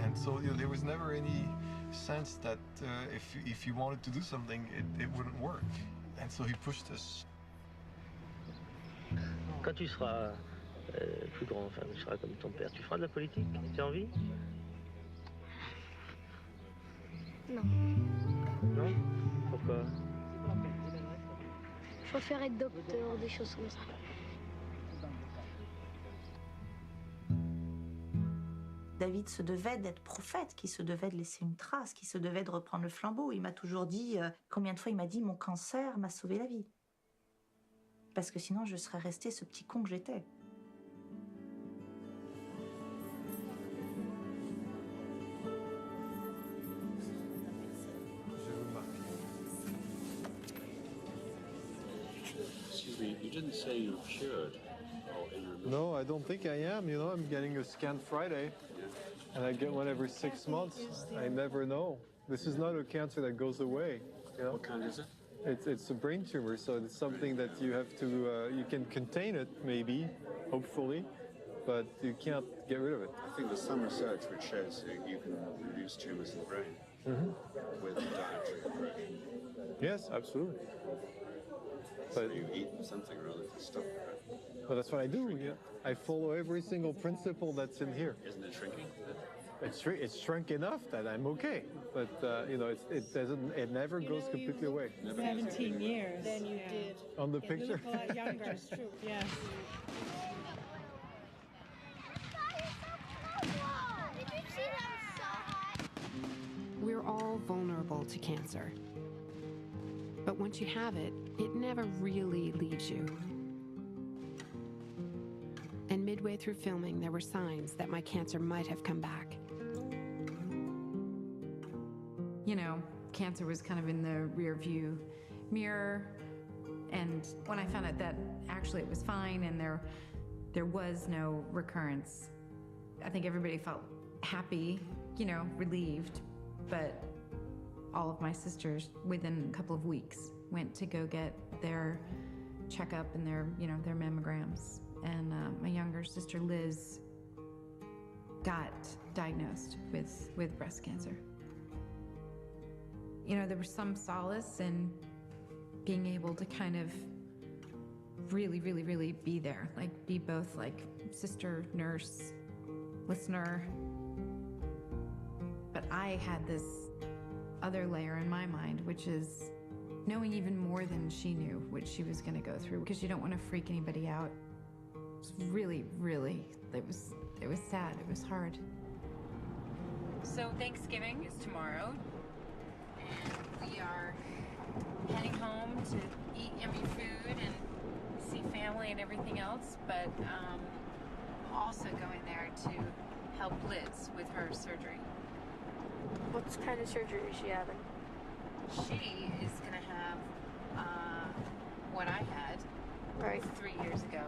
And so, you know, there was never any sense that if you wanted to do something, it wouldn't work. And so he pushed us. Quand tu seras plus grand, enfin, tu seras comme ton père, tu feras de la politique? Tu as envie? Non. Non? Pourquoi? Je préfère être docteur, des choses comme ça. David se devait d'être prophète, qui se devait de laisser une trace, qui se devait de reprendre le flambeau. Il m'a toujours dit, combien de fois il m'a dit, mon cancer m'a sauvé la vie. Parce que sinon, je serais restée ce petit con que j'étais. Excuse me, you didn't say you're cured. No, I don't think I am. You know, I'm getting a scan Friday, and I get one every 6 months. I never know. This is not a cancer that goes away. You know? What kind is it? It's a brain tumor, so it's something that you have to, you can contain it, maybe, hopefully, but you can't get rid of it. I think there's some research which shows that you can reduce tumors in the brain with dietary approach. Yes, absolutely. So you eat something or other to stop it. Well, that's what I do. Yeah. I follow every single principle that's in here. Isn't it shrinking? It's shrunk enough that I'm okay, but you know, it never goes completely away. 17 years. Then you did. On the You picture. look a lot younger. It's true. Yes. We're all vulnerable to cancer. But once you have it, it never really leaves you. And midway through filming, there were signs that my cancer might have come back. you know, cancer was kind of in the rear view mirror. And when I found out that actually it was fine and there was no recurrence, I think everybody felt happy, you know, relieved. But all of my sisters, within a couple of weeks, went to go get their checkup and their, you know, their mammograms. And my younger sister, Liz, got diagnosed with breast cancer. You know, there was some solace in being able to kind of really, really, really be there. Like, be both like sister, nurse, listener. But I had this other layer in my mind, which is knowing even more than she knew what she was going to go through, because you don't want to freak anybody out. It was really, really, it was sad. It was hard. So Thanksgiving is tomorrow. And we are heading home to eat yummy food and see family and everything else, but also going there to help Liz with her surgery. What kind of surgery is she having? She is going to have what I had 3 years ago,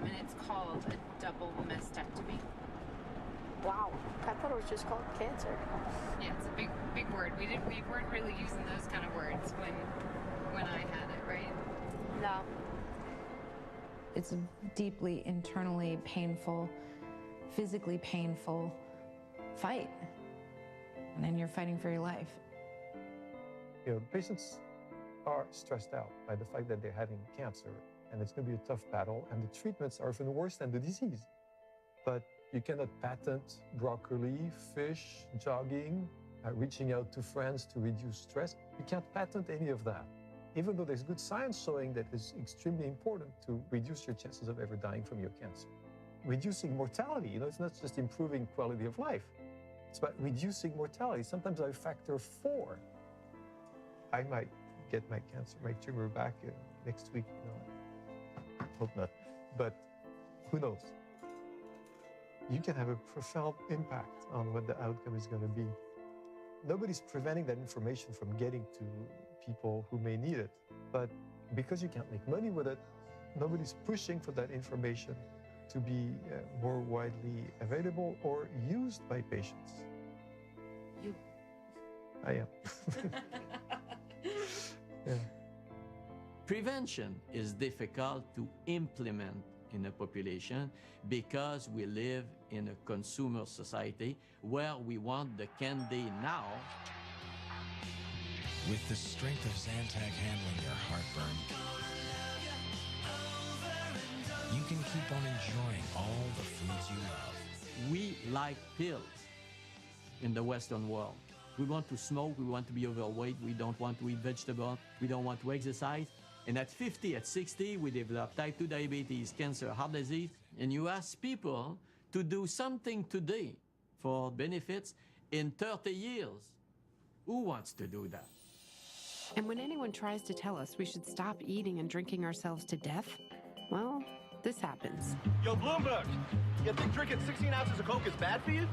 and it's called a double mastectomy. Wow, I thought it was just called cancer. Yeah, it's a big word. We weren't really using those kind of words when I had it, right? No. It's a deeply internally painful, physically painful fight. And then you're fighting for your life. You know, patients are stressed out by the fact that they're having cancer, and it's going to be a tough battle, and the treatments are even worse than the disease. But you cannot patent broccoli, fish, jogging, reaching out to friends to reduce stress. You can't patent any of that, even though there's good science showing that it's extremely important to reduce your chances of ever dying from your cancer. Reducing mortality, you know, it's not just improving quality of life. It's about reducing mortality, sometimes by a factor 4. I might get my tumor back next week, you know. Hope not, but who knows? You can have a profound impact on what the outcome is going to be. Nobody's preventing that information from getting to people who may need it, but because you can't make money with it, nobody's pushing for that information to be more widely available or used by patients. You. I am. Yeah. Prevention is difficult to implement in a population because we live in a consumer society where we want the candy now. With the strength of Zantac handling your heartburn, you can keep on enjoying all the foods you love. We like pills in the Western world. We want to smoke, we want to be overweight, we don't want to eat vegetables, we don't want to exercise. And at 50, at 60, we develop type 2 diabetes, cancer, heart disease. And you ask people to do something today for benefits in 30 years. Who wants to do that? And when anyone tries to tell us we should stop eating and drinking ourselves to death, well, this happens. Yo, Bloomberg, you think drinking 16 ounces of Coke is bad for you?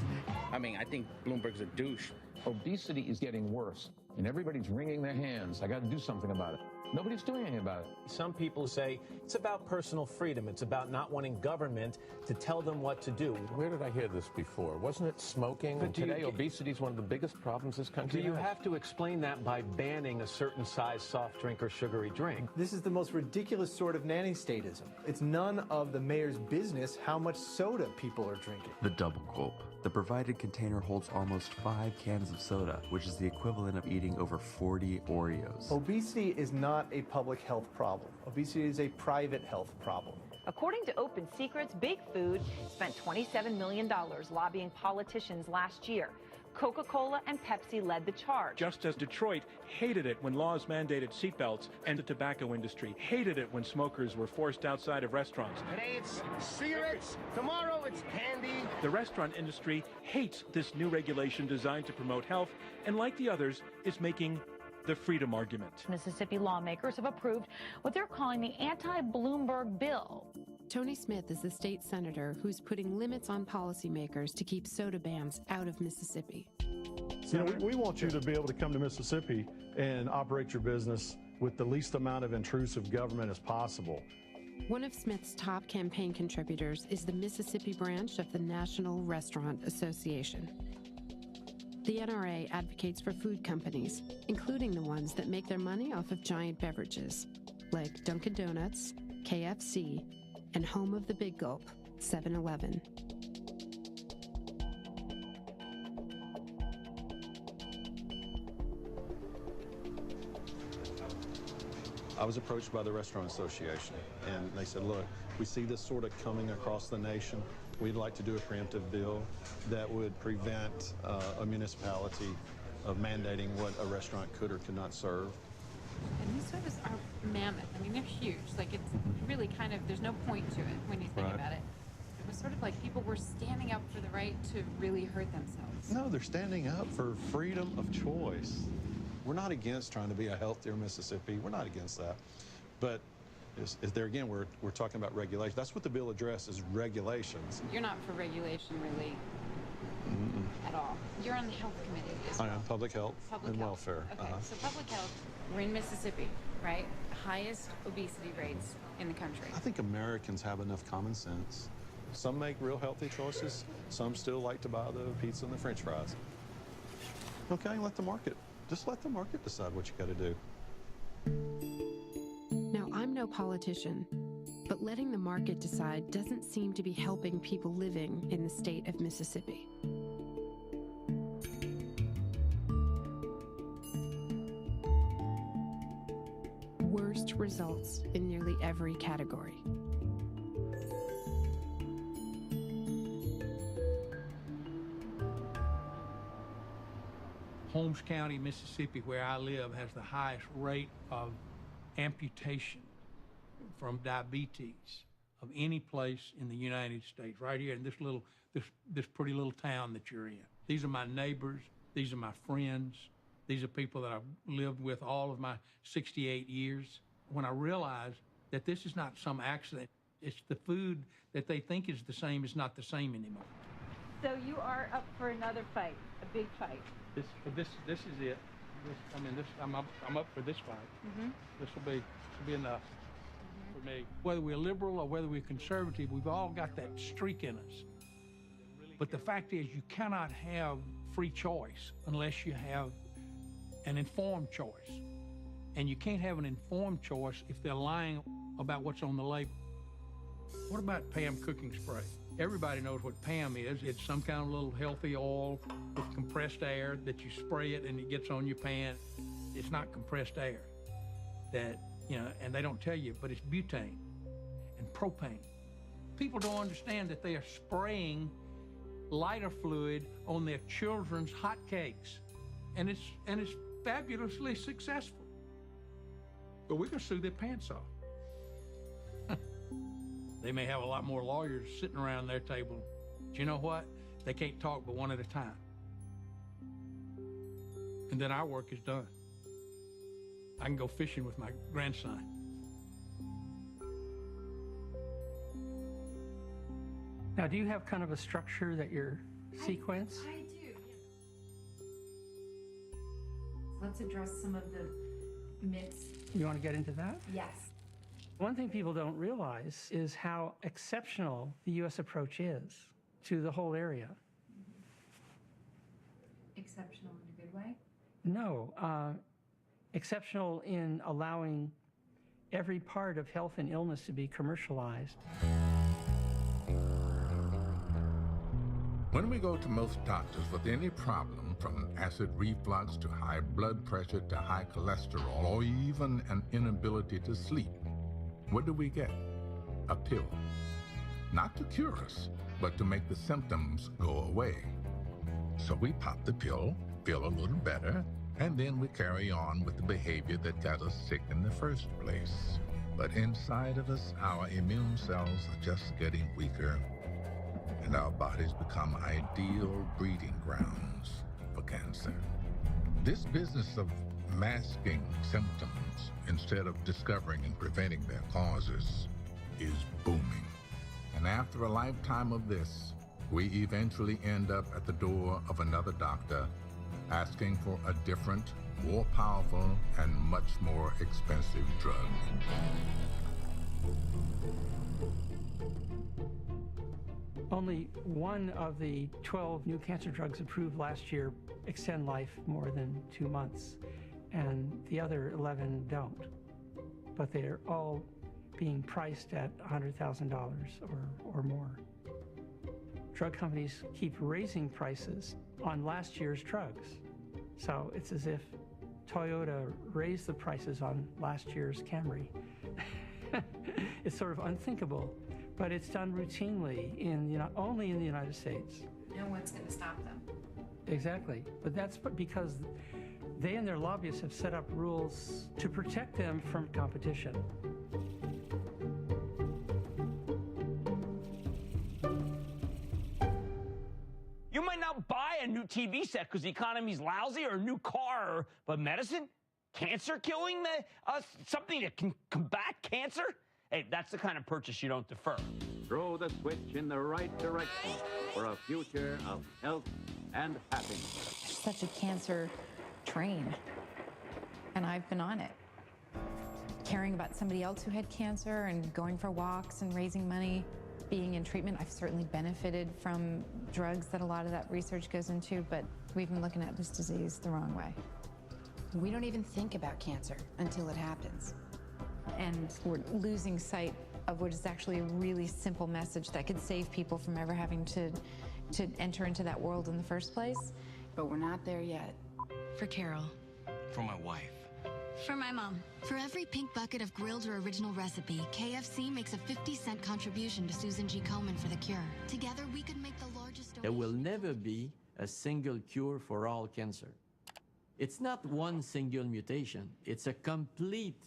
I mean, I think Bloomberg's a douche. Obesity is getting worse, and everybody's wringing their hands. I got to do something about it. Nobody's doing anything about it. Some people say it's about personal freedom. It's about not wanting government to tell them what to do. Where did I hear this before? Wasn't it smoking? And today, obesity is one of the biggest problems this country Do you has. have to explain that by banning a certain size soft drink or sugary drink? This is the most ridiculous sort of nanny-statism. It's none of the mayor's business how much soda people are drinking. The double gulp. The provided container holds almost 5 cans of soda, which is the equivalent of eating over 40 Oreos. Obesity is not a public health problem. Obesity is a private health problem. According to Open Secrets, Big Food spent $27 million lobbying politicians last year. Coca-Cola and Pepsi led the charge. Just as Detroit hated it when laws mandated seatbelts, and the tobacco industry hated it when smokers were forced outside of restaurants. Today it's cigarettes, tomorrow it's candy. The restaurant industry hates this new regulation designed to promote health, and like the others, is making the freedom argument. Mississippi lawmakers have approved what they're calling the anti-Bloomberg bill. Tony Smith is the state senator who's putting limits on policymakers to keep soda bans out of Mississippi. You know, we want you to be able to come to Mississippi and operate your business with the least amount of intrusive government as possible. One of Smith's top campaign contributors is the Mississippi branch of the National Restaurant Association. The NRA advocates for food companies, including the ones that make their money off of giant beverages, like Dunkin' Donuts, KFC, and home of the Big Gulp, 7-Eleven. I was approached by the Restaurant Association, and they said, look, we see this sort of coming across the nation. We'd like to do a preemptive bill that would prevent a municipality of mandating what a restaurant could or could not serve. And these sodas are mammoth. I mean, they're huge. Like, it's really kind of, there's no point to it when you think about it. It was sort of like people were standing up for the right to really hurt themselves. No, they're standing up for freedom of choice. We're not against trying to be a healthier Mississippi. We're not against that. But is there again, we're talking about regulation. That's what the bill addresses, regulations. You're not for regulation, really, at all. You're on the health committee as well. I am public health and welfare. Okay, so public health, we're in Mississippi, right? Highest obesity rates in the country. I think Americans have enough common sense. Some make real healthy choices. Some still like to buy the pizza and the French fries. Okay, let the market. Just let the market decide what you got to do. Now, I'm no politician, but letting the market decide doesn't seem to be helping people living in the state of Mississippi. Worst results in nearly every category. Holmes County, Mississippi, where I live, has the highest rate of amputation from diabetes of any place in the United States, right here in this pretty little town that you're in. These are my neighbors. These are my friends. These are people that I've lived with all of my 68 years. When I realized that this is not some accident, it's the food that they think is the same is not the same anymore. So you are up for another fight, a big fight. This is it. I'm up for this fight. This will be enough for me. Whether we're liberal or whether we're conservative, we've all got that streak in us. But the fact is, you cannot have free choice unless you have an informed choice. And you can't have an informed choice if they're lying about what's on the label. What about Pam cooking spray? Everybody knows what Pam is. It's some kind of little healthy oil with compressed air that you spray it and it gets on your pan. It's not compressed air. That, you know, and they don't tell you, but it's butane and propane. People don't understand that they are spraying lighter fluid on their children's hot cakes. And it's fabulously successful. But we're gonna sue their pants off. They may have a lot more lawyers sitting around their table. But you know what? They can't talk but one at a time. And then our work is done. I can go fishing with my grandson. Now, do you have kind of a structure that you're sequence? I do. Let's address some of the myths. You want to get into that? Yes. One thing people don't realize is how exceptional the U.S. approach is to the whole area. Exceptional in a good way? No, exceptional in allowing every part of health and illness to be commercialized. When we go to most doctors with any problem, from acid reflux to high blood pressure to high cholesterol, or even an inability to sleep, what do we get? A pill. Not to cure us, but to make the symptoms go away. So we pop the pill, feel a little better, and then we carry on with the behavior that got us sick in the first place. But inside of us, our immune cells are just getting weaker, and our bodies become ideal breeding grounds for cancer. This business of masking symptoms instead of discovering and preventing their causes is booming. And after a lifetime of this, we eventually end up at the door of another doctor asking for a different, more powerful, and much more expensive drug. Only one of the 12 new cancer drugs approved last year extend life more than 2 months, and the other 11 don't. But they're all being priced at $100,000 or more. Drug companies keep raising prices on last year's drugs. So it's as if Toyota raised the prices on last year's Camry. It's sort of unthinkable, but it's done routinely only in the United States. No one's going to stop them. Exactly, but that's because they and their lobbyists have set up rules to protect them from competition. You might not buy a new TV set because the economy's lousy, or a new car, but medicine? Cancer killing something that can combat cancer? Hey, that's the kind of purchase you don't defer. Throw the switch in the right direction for a future of health and happiness. Such a cancer train, and I've been on it. Caring about somebody else who had cancer and going for walks and raising money, being in treatment. I've certainly benefited from drugs that a lot of that research goes into, but we've been looking at this disease the wrong way. We don't even think about cancer until it happens. And we're losing sight of what is actually a really simple message that could save people from ever having to enter into that world in the first place. But we're not there yet. For Carol. For my wife. For my mom. For every pink bucket of grilled or original recipe, KFC makes a 50-cent contribution to Susan G. Komen for the cure. Together, we could make the largest There donation. will never be a single cure for all cancer. It's not one single mutation. It's a complete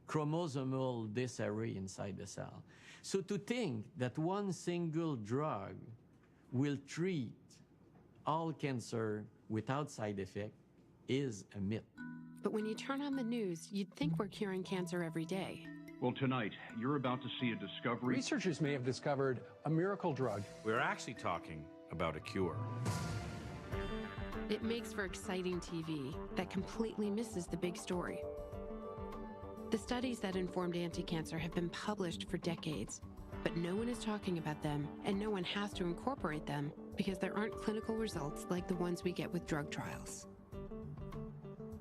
chromosomal disarray inside the cell. So to think that one single drug will treat all cancer without side effect is a myth. But when you turn on the news, you'd think we're curing cancer every day. Well, tonight, you're about to see a discovery. Researchers may have discovered a miracle drug. We're actually talking about a cure. It makes for exciting TV that completely misses the big story. The studies that informed anti-cancer have been published for decades, but no one is talking about them, and no one has to incorporate them because there aren't clinical results like the ones we get with drug trials.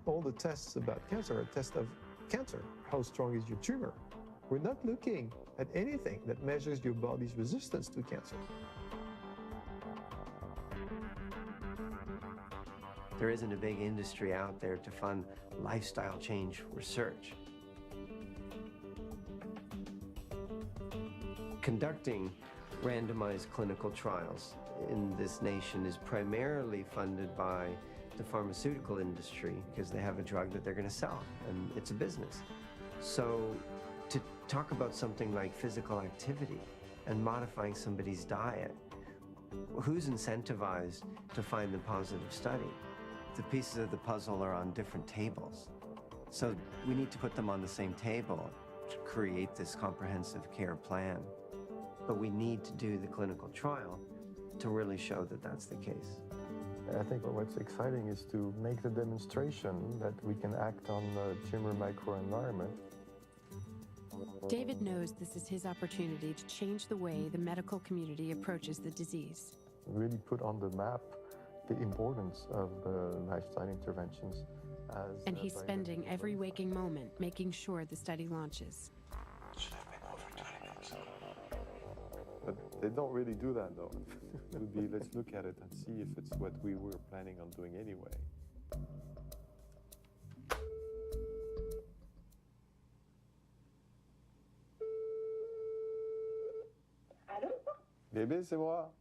All the tests about cancer are tests of cancer. How strong is your tumor? We're not looking at anything that measures your body's resistance to cancer. There isn't a big industry out there to fund lifestyle change research. Conducting randomized clinical trials in this nation is primarily funded by the pharmaceutical industry because they have a drug that they're going to sell, and it's a business. So to talk about something like physical activity and modifying somebody's diet, who's incentivized to find the positive study? The pieces of the puzzle are on different tables. So we need to put them on the same table to create this comprehensive care plan. But we need to do the clinical trial to really show that that's the case. I think what's exciting is to make the demonstration that we can act on the tumor microenvironment. David knows this is his opportunity to change the way the medical community approaches the disease. Really put on the map the importance of lifestyle interventions. And he's spending every waking moment making sure the study launches. But they don't really do that, though. It would be, let's look at it and see if it's what we were planning on doing anyway. Allô? Bébé, c'est moi.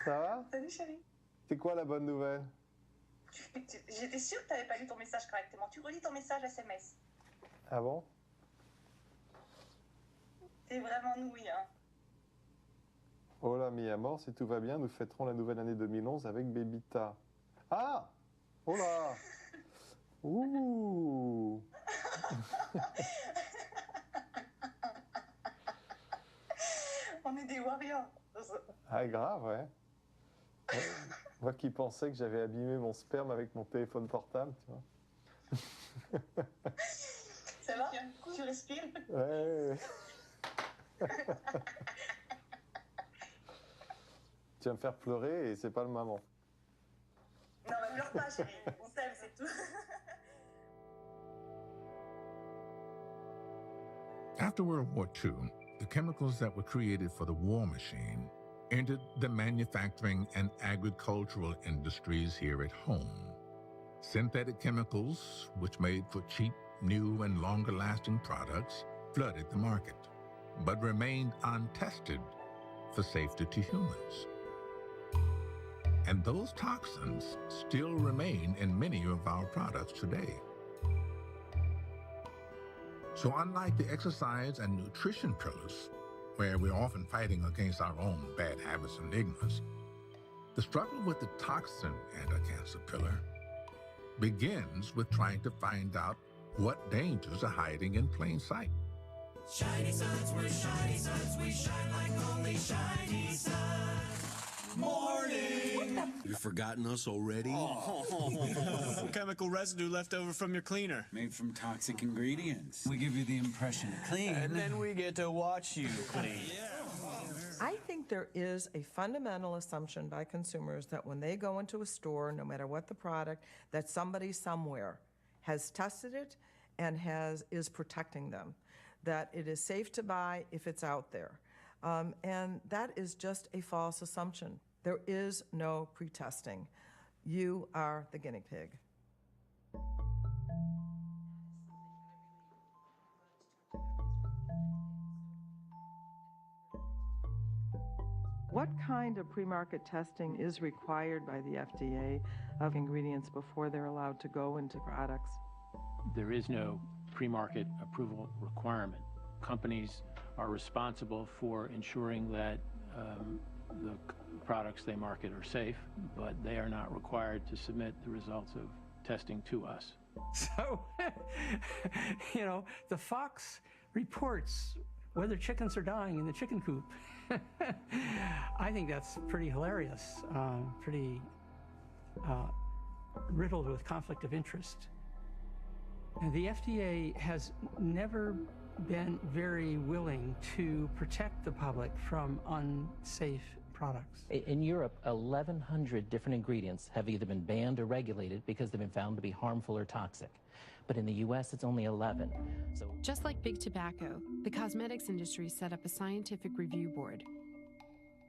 Ça va? Salut chérie. C'est quoi la bonne nouvelle? J'étais sûre que tu n'avais pas lu ton message correctement. Tu relis ton message SMS. Ah bon? T'es vraiment nouille, hein? Oh là, mi amor, si tout va bien, nous fêterons la nouvelle année 2011 avec Bébita. Ah! Oh là! Ouh! On est des warriors. Ah, grave, ouais. Moi qui pensais que j'avais abîmé mon sperme avec mon téléphone portable, tu vois. Ça va? Tu respires? Ouais. Tu vas me faire pleurer et c'est pas le moment. Non, mais pleure pas, chérie. On s'aime, c'est tout. After World War II, the chemicals that were created for the war machine entered the manufacturing and agricultural industries here at home. Synthetic chemicals, which made for cheap, new, and longer-lasting products, flooded the market, but remained untested for safety to humans. And those toxins still remain in many of our products today. So unlike the exercise and nutrition pillars, where we're often fighting against our own bad habits and ignorance, the struggle with the toxin anti-cancer pillar begins with trying to find out what dangers are hiding in plain sight. Shiny suns, we're shiny suns, we shine like only shiny suns. Morning! You've forgotten us already? Chemical residue left over from your cleaner. Made from toxic ingredients. We give you the impression of clean. And then we get to watch you clean. I think there is a fundamental assumption by consumers that when they go into a store, no matter what the product, that somebody somewhere has tested it and is protecting them, that it is safe to buy if it's out there. And that is just a false assumption. There is no pre-testing. You are the guinea pig. What kind of pre-market testing is required by the FDA of ingredients before they're allowed to go into products? There is no pre-market approval requirement. Companies are responsible for ensuring that the products they market are safe, but they are not required to submit the results of testing to us. So, you know, the fox reports whether chickens are dying in the chicken coop. I think that's pretty hilarious, pretty riddled with conflict of interest. And the FDA has never been very willing to protect the public from unsafe products. In Europe, 1,100 different ingredients have either been banned or regulated because they've been found to be harmful or toxic. But in the US, it's only 11. So, just like big tobacco, the cosmetics industry set up a scientific review board.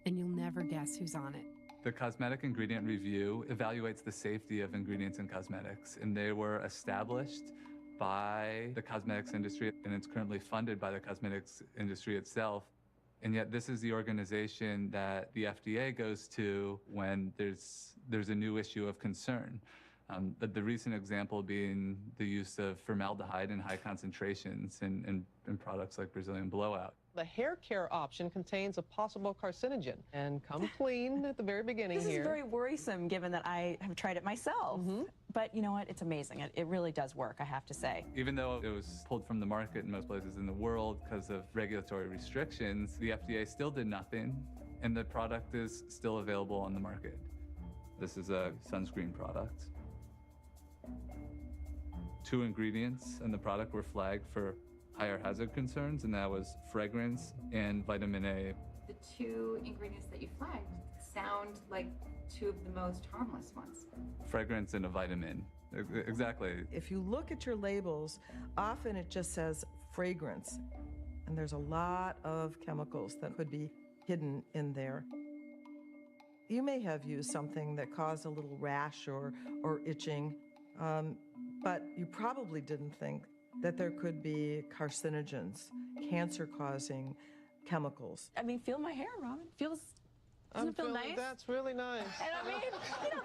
And you'll never guess who's on it. The Cosmetic Ingredient Review evaluates the safety of ingredients in cosmetics, and they were established by the cosmetics industry, and it's currently funded by the cosmetics industry itself. And yet this is the organization that the FDA goes to when there's a new issue of concern. The recent example being the use of formaldehyde in high concentrations in products like Brazilian blowout. The hair care option contains a possible carcinogen. And come clean at the very beginning This here. is very worrisome given that I have tried it myself. But you know what? It's amazing. It really does work, I have to say. Even though it was pulled from the market in most places in the world because of regulatory restrictions, the FDA still did nothing, and the product is still available on the market. This is a sunscreen product. 2 ingredients in the product were flagged for higher hazard concerns, and that was fragrance and vitamin A. The 2 ingredients that you flagged sound like 2 of the most harmless ones. Fragrance and a vitamin. Exactly. If you look at your labels, often it just says fragrance, and there's a lot of chemicals that could be hidden in there. You may have used something that caused a little rash or itching, but you probably didn't think that there could be carcinogens, cancer-causing chemicals. I mean, feel my hair, Robin. Doesn't it feel nice? That's really nice. And I mean, you know.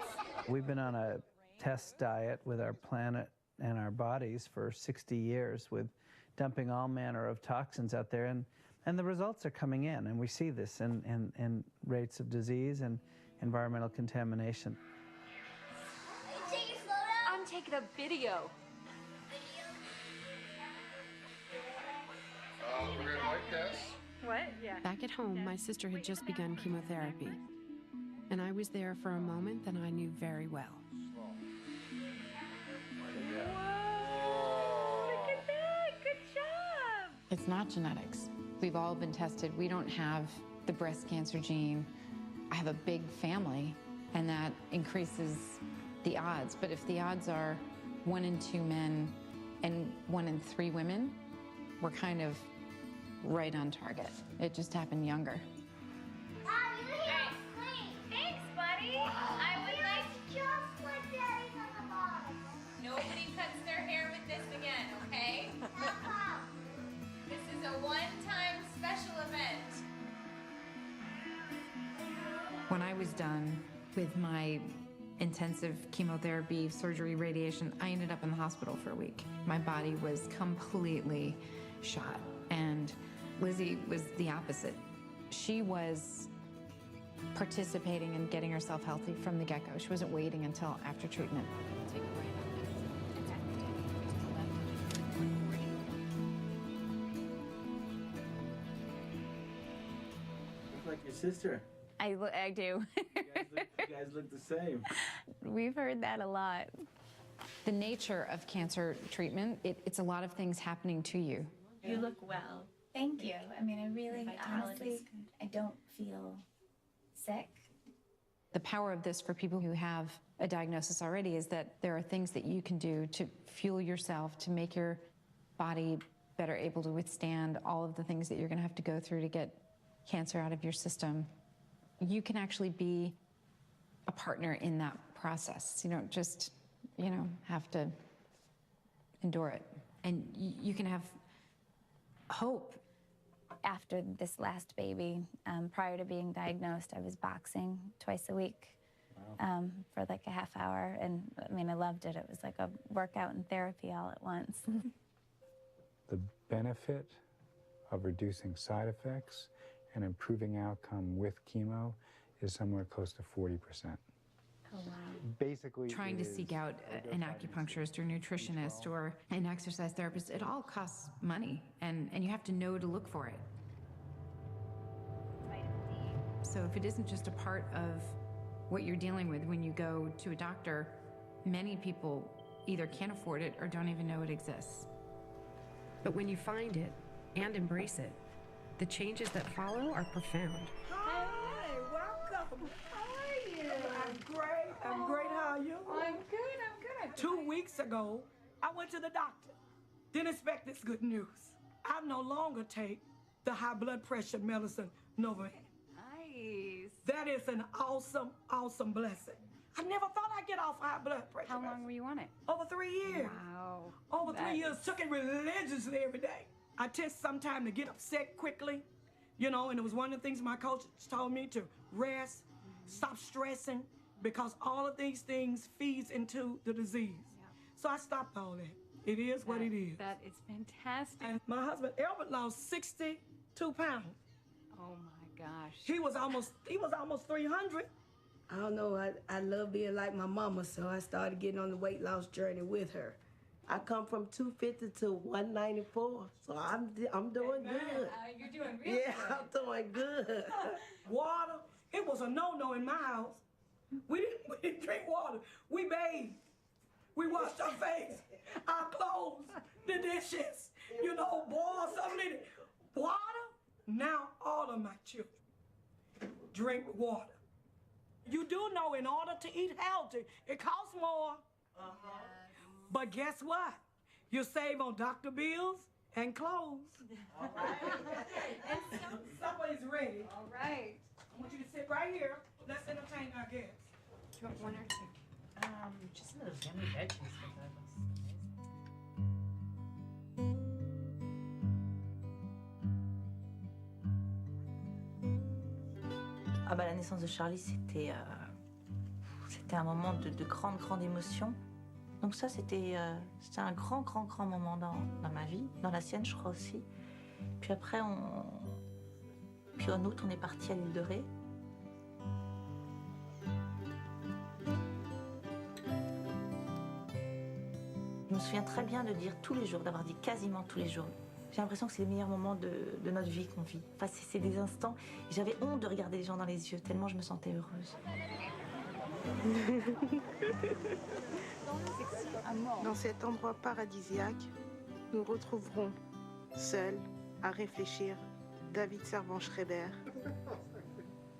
We've been on a test diet with our planet and our bodies for 60 years with dumping all manner of toxins out there, and the results are coming in, and we see this in rates of disease and environmental contamination. I'm taking a video. What? Yeah. Back at home, my sister had just begun chemotherapy. and I was there for a moment that I knew very well. Look at that! Good job! It's not genetics. We've all been tested. We don't have the breast cancer gene. I have a big family, and that increases the odds. But if the odds are 1 in 2 men and 1 in 3 women, we're kind of right on target. It just happened younger. Thanks, buddy. I would like just like Daddy's on the bottom. Nobody cuts their hair with this again, okay? This is a one-time special event. When I was done with my intensive chemotherapy, surgery, radiation, I ended up in the hospital for a week. My body was completely shot, and Lizzie was the opposite. She was participating in getting herself healthy from the get-go. She wasn't waiting until after treatment. Looks like your sister. I do. You guys look the same. We've heard that a lot. The nature of cancer treatment, it's a lot of things happening to you. You look well. Thank you. I mean, I really, honestly, I don't feel sick. The power of this for people who have a diagnosis already is that there are things that you can do to fuel yourself, to make your body better able to withstand all of the things that you're going to have to go through to get cancer out of your system. You can actually be a partner in that process. You don't just, have to endure it. And you can have hope. After this last baby, prior to being diagnosed, I was boxing twice a week for like a half hour. And I mean, I loved it. It was like a workout and therapy all at once. The benefit of reducing side effects and improving outcome with chemo is somewhere close to 40%. Oh, wow. Basically, trying to seek out an acupuncturist or nutritionist or an exercise therapist, it all costs money, and you have to know to look for it. So if it isn't just a part of what you're dealing with when you go to a doctor, many people either can't afford it or don't even know it exists. But when you find it and embrace it, the changes that follow are profound. Hi, welcome. How are you? I'm great. I'm great. How are you? I'm good. 2 weeks ago, I went to the doctor. Didn't expect this good news. I no longer take the high blood pressure medicine, Novocaine. Nice. That is an awesome, awesome blessing. I never thought I'd get off high blood pressure. How long were you on it? Over 3 years. Wow. Over 3 years. Took it religiously every day. I test sometimes to get upset quickly, and it was one of the things my coach told me to rest, stop stressing, because all of these things feeds into the disease. Yeah. So I stopped all that. It is what it is. That is fantastic. And my husband, Albert, lost 62 pounds. Oh my gosh. He was almost 300. I don't know, I love being like my mama, so I started getting on the weight loss journey with her. I come from 250 to 194, so I'm doing good. You're doing really good. Yeah, I'm doing good. Water, it was a no-no in my house. We didn't drink water. We bathed. We washed our face, our clothes, the dishes, boil something in it. Water, now all of my children drink water. You do know in order to eat healthy, it costs more. But guess what? You save on doctor bills and clothes. All right. And somebody's ready. All right. I want you to sit right here. Let's entertain our guests. Do you want one or two? Just some of those yummy veggies. La naissance de Charlie, c'était un moment de grande émotion. Donc ça, c'était un grand moment dans ma vie, dans la sienne, je crois aussi. Puis après, puis en août, on est parti à l'île de Ré. Je me souviens très bien de dire tous les jours, d'avoir dit quasiment tous les jours, J'ai l'impression que c'est les meilleurs moments de notre vie qu'on vit. Enfin, c'est des instants. J'avais honte de regarder les gens dans les yeux, tellement je me sentais heureuse. Dans cet endroit paradisiaque, nous retrouverons, seuls, à réfléchir, David Servan-Schreiber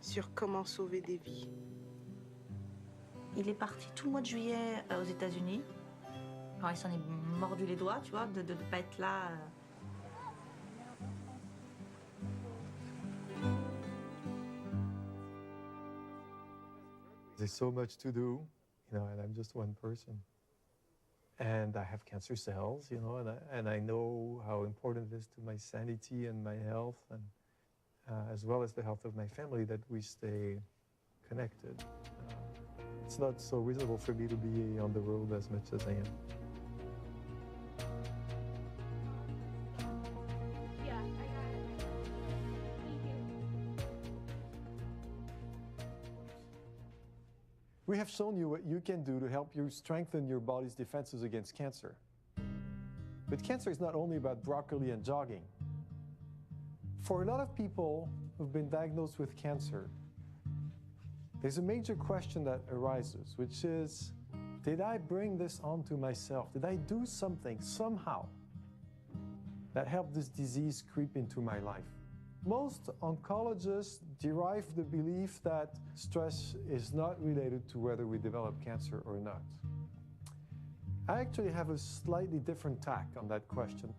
sur comment sauver des vies. Il est parti tout le mois de juillet aux États-Unis. Alors, il s'en est mordu les doigts, tu vois, de ne pas être là. There's so much to do, you know, and I'm just one person. And I have cancer cells, you know, and I know how important it is to my sanity and my health, and as well as the health of my family, that we stay connected. It's not so reasonable for me to be on the road as much as I am. We have shown you what you can do to help you strengthen your body's defenses against cancer. But cancer is not only about broccoli and jogging. For a lot of people who've been diagnosed with cancer, there's a major question that arises, which is, did I bring this onto myself? Did I do something, somehow, that helped this disease creep into my life? Most oncologists derive the belief that stress is not related to whether we develop cancer or not. I actually have a slightly different tack on that question.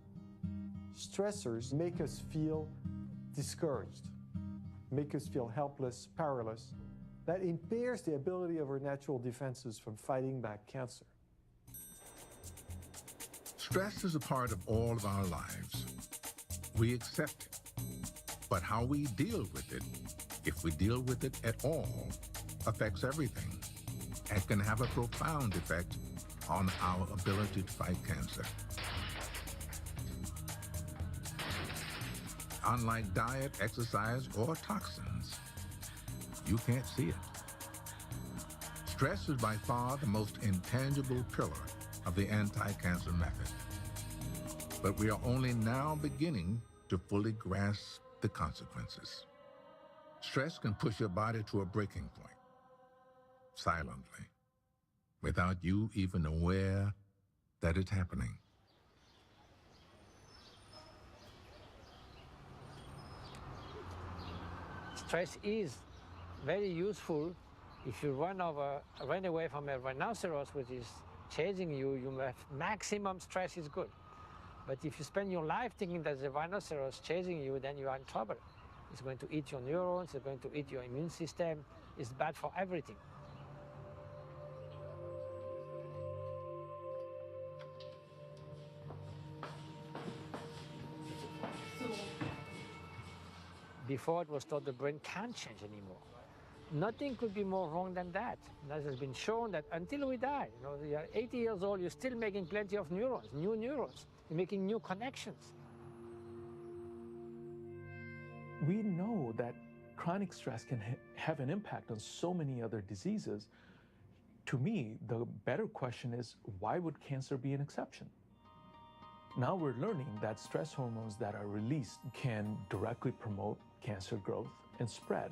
Stressors make us feel discouraged, make us feel helpless, powerless. That impairs the ability of our natural defenses from fighting back cancer. Stress is a part of all of our lives. We accept it. But how we deal with it, if we deal with it at all, affects everything and can have a profound effect on our ability to fight cancer. Unlike diet, exercise, or toxins, you can't see it. Stress is by far the most intangible pillar of the anti-cancer method. But we are only now beginning to fully grasp the consequences. Stress can push your body to a breaking point, silently, without you even aware that it's happening. Stress is very useful. If you run away from a rhinoceros which is chasing you, you have maximum stress is good. But if you spend your life thinking that the rhinoceros chasing you, then you are in trouble. It's going to eat your neurons, it's going to eat your immune system. It's bad for everything. Before it was thought the brain can't change anymore. Nothing could be more wrong than that. That has been shown that until we die, you know, you're 80 years old, you're still making plenty of neurons, new neurons. You're making new connections. We know that chronic stress can have an impact on so many other diseases. To me, the better question is, why would cancer be an exception? Now we're learning that stress hormones that are released can directly promote cancer growth and spread.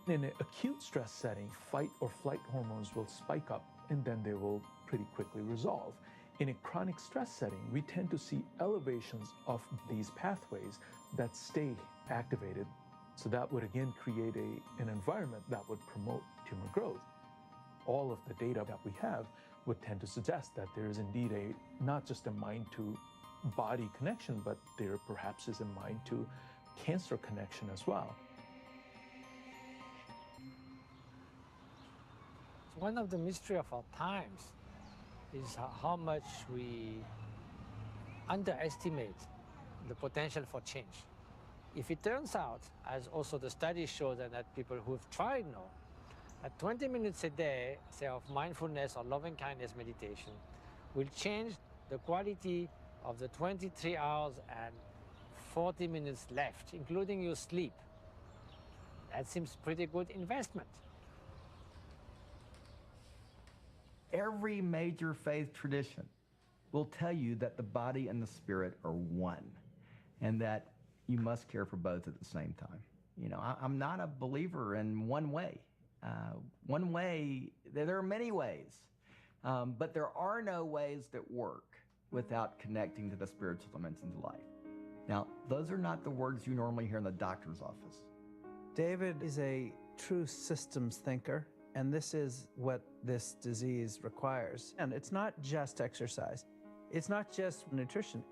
In an acute stress setting, fight or flight hormones will spike up and then they will pretty quickly resolve. In a chronic stress setting, we tend to see elevations of these pathways that stay activated. So that would again create an environment that would promote tumor growth. All of the data that we have would tend to suggest that there is indeed not just a mind to body connection, but there perhaps is a mind to cancer connection as well. One of the mysteries of our times is how much we underestimate the potential for change. If it turns out, as also the studies show that people who have tried know, that 20 minutes a day, say, of mindfulness or loving kindness meditation will change the quality of the 23 hours and 40 minutes left, including your sleep. That seems pretty good investment. Every major faith tradition will tell you that the body and the spirit are one, and that you must care for both at the same time. You know, I'm not a believer in one way. One way, there are many ways, but there are no ways that work without connecting to the spiritual dimensions of life. Now, those are not the words you normally hear in the doctor's office. David is a true systems thinker, and this is what this disease requires. And it's not just exercise. It's not just nutrition.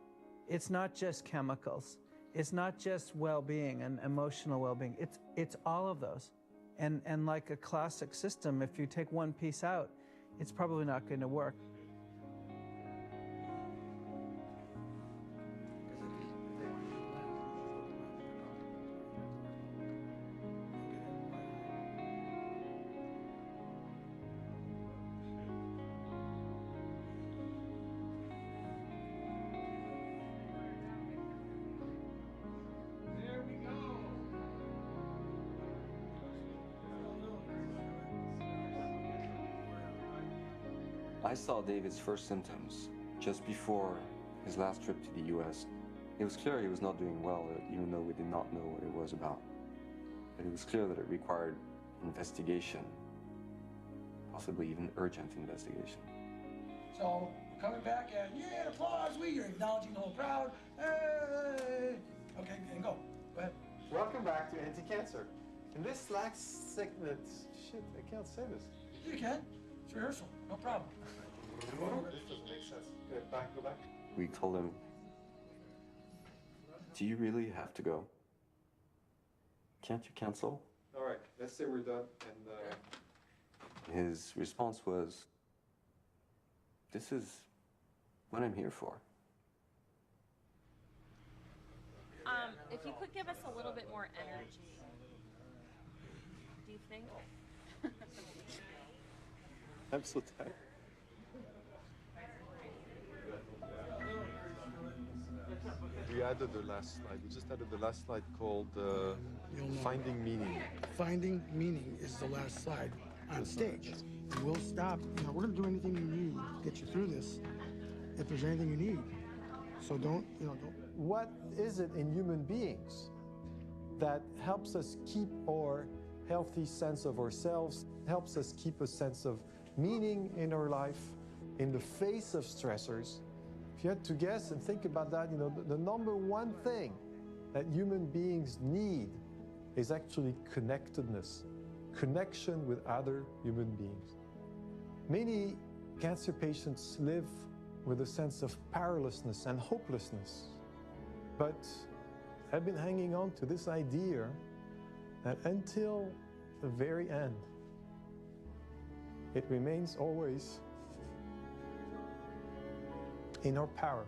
It's not just chemicals. It's not just well-being and emotional well-being. It's all of those. And like a classic system, if you take one piece out, it's probably not going to work. I saw David's first symptoms just before his last trip to the US. It was clear he was not doing well, even though we did not know what it was about. But it was clear that it required investigation, possibly even urgent investigation. So, coming back and, yeah, applause, you're acknowledging the whole crowd. Hey! Okay, and go. Go ahead. Welcome back to Anti-Cancer. In this last segment, shit, I can't say this. You can. It's rehearsal. No problem. This doesn't make sense. Go back. We told him, do you really have to go? Can't you cancel? All right, let's say we're done. And His response was, this is what I'm here for. If you could give us a little bit more energy, do you think? I'm so tired. We added the last slide. We just added the last slide called Finding Meaning. Finding meaning is the last slide on stage. And we'll stop. You know, we're going to do anything you need to get you through this if there's anything you need. So don't. What is it in human beings that helps us keep our healthy sense of ourselves, helps us keep a sense of meaning in our life in the face of stressors? If you had to guess and think about that, the number one thing that human beings need is actually connectedness, connection with other human beings. Many cancer patients live with a sense of powerlessness and hopelessness, but I've been hanging on to this idea that until the very end, it remains always in our power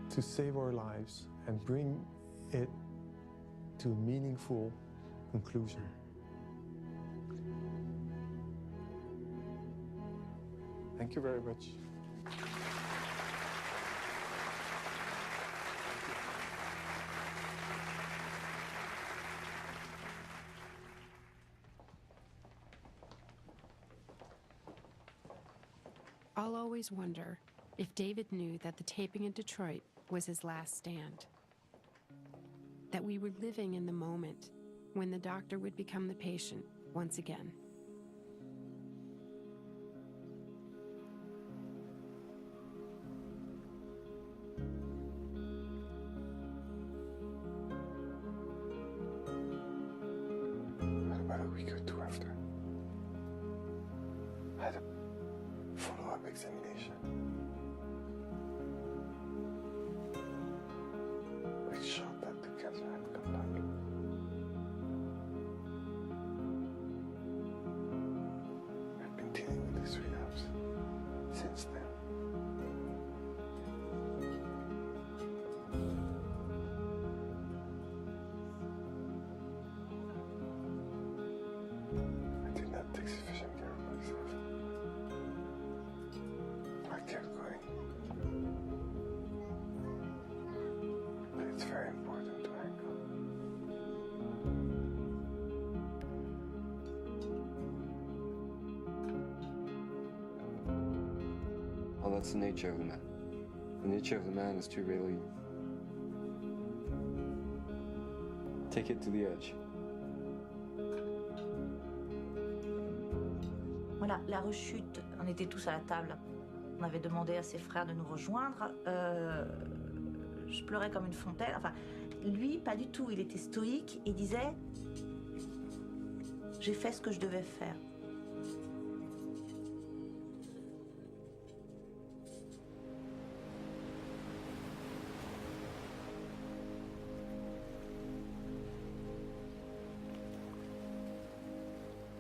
to save our lives and bring it to a meaningful conclusion. Thank you very much. I'll always wonder if David knew that the taping in Detroit was his last stand. That we were living in the moment when the doctor would become the patient once again. About a week or two after, I had a follow-up examination, which showed that the cancer had come back. I've been dealing with this relapse since then. I did not take sufficient care of myself. I cared that's the nature of the man. The nature of the man is to really take it to the edge. Voilà, la rechute, on était tous à la table. On avait demandé à ses frères de nous rejoindre. Je pleurais comme une fontaine. Enfin, lui, pas du tout. Il était stoïque et disait « J'ai fait ce que je devais faire ».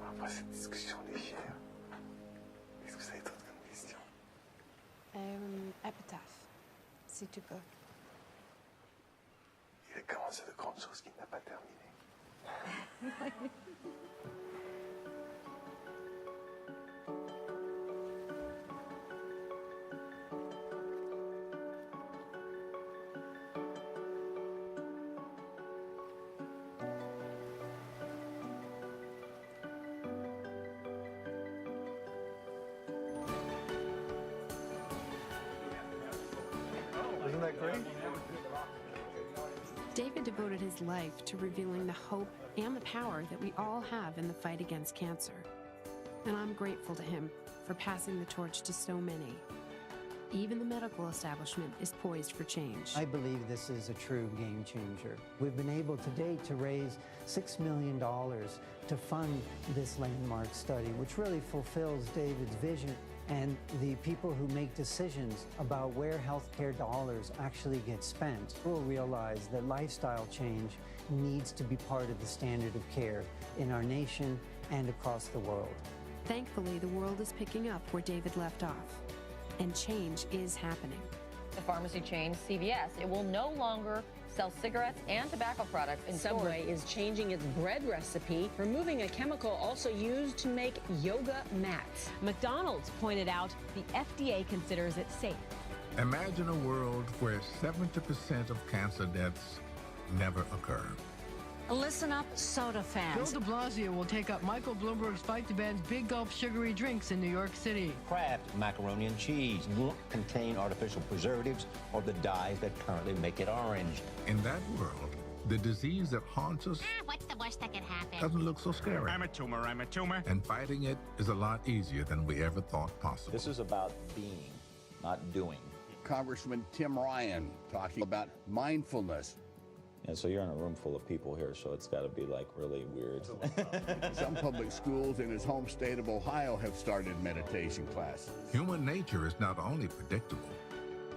Après cette discussion légère, qu'est-ce que ça va être comme question? Épitaphe, si tu peux. Il a commencé de grandes choses qu'il n'a pas terminées. Isn't that great? David devoted his life to revealing the hope and the power that we all have in the fight against cancer. And I'm grateful to him for passing the torch to so many. Even the medical establishment is poised for change. I believe this is a true game changer. We've been able to date to raise $6 million to fund this landmark study, which really fulfills David's vision. And the people who make decisions about where healthcare dollars actually get spent will realize that lifestyle change needs to be part of the standard of care in our nation and across the world. Thankfully, the world is picking up where David left off, and change is happening. The pharmacy chain CVS, it will no longer sell cigarettes and tobacco products in Subway stores. is changing its bread recipe, removing a chemical also used to make yoga mats. McDonald's pointed out the FDA considers it safe. Imagine a world where 70% of cancer deaths never occur. Listen up, soda fans. Bill de Blasio will take up Michael Bloomberg's fight to ban big gulp sugary drinks in New York City. Kraft macaroni and cheese won't contain artificial preservatives or the dyes that currently make it orange. In that world, the disease that haunts us What's the worst that could happen? doesn't look so scary. I'm a tumor. And fighting it is a lot easier than we ever thought possible. This is about being, not doing. Congressman Tim Ryan talking about mindfulness. And so you're in a room full of people here, so it's got to be like really weird. Some public schools in his home state of Ohio have started meditation classes. Human nature is not only predictable,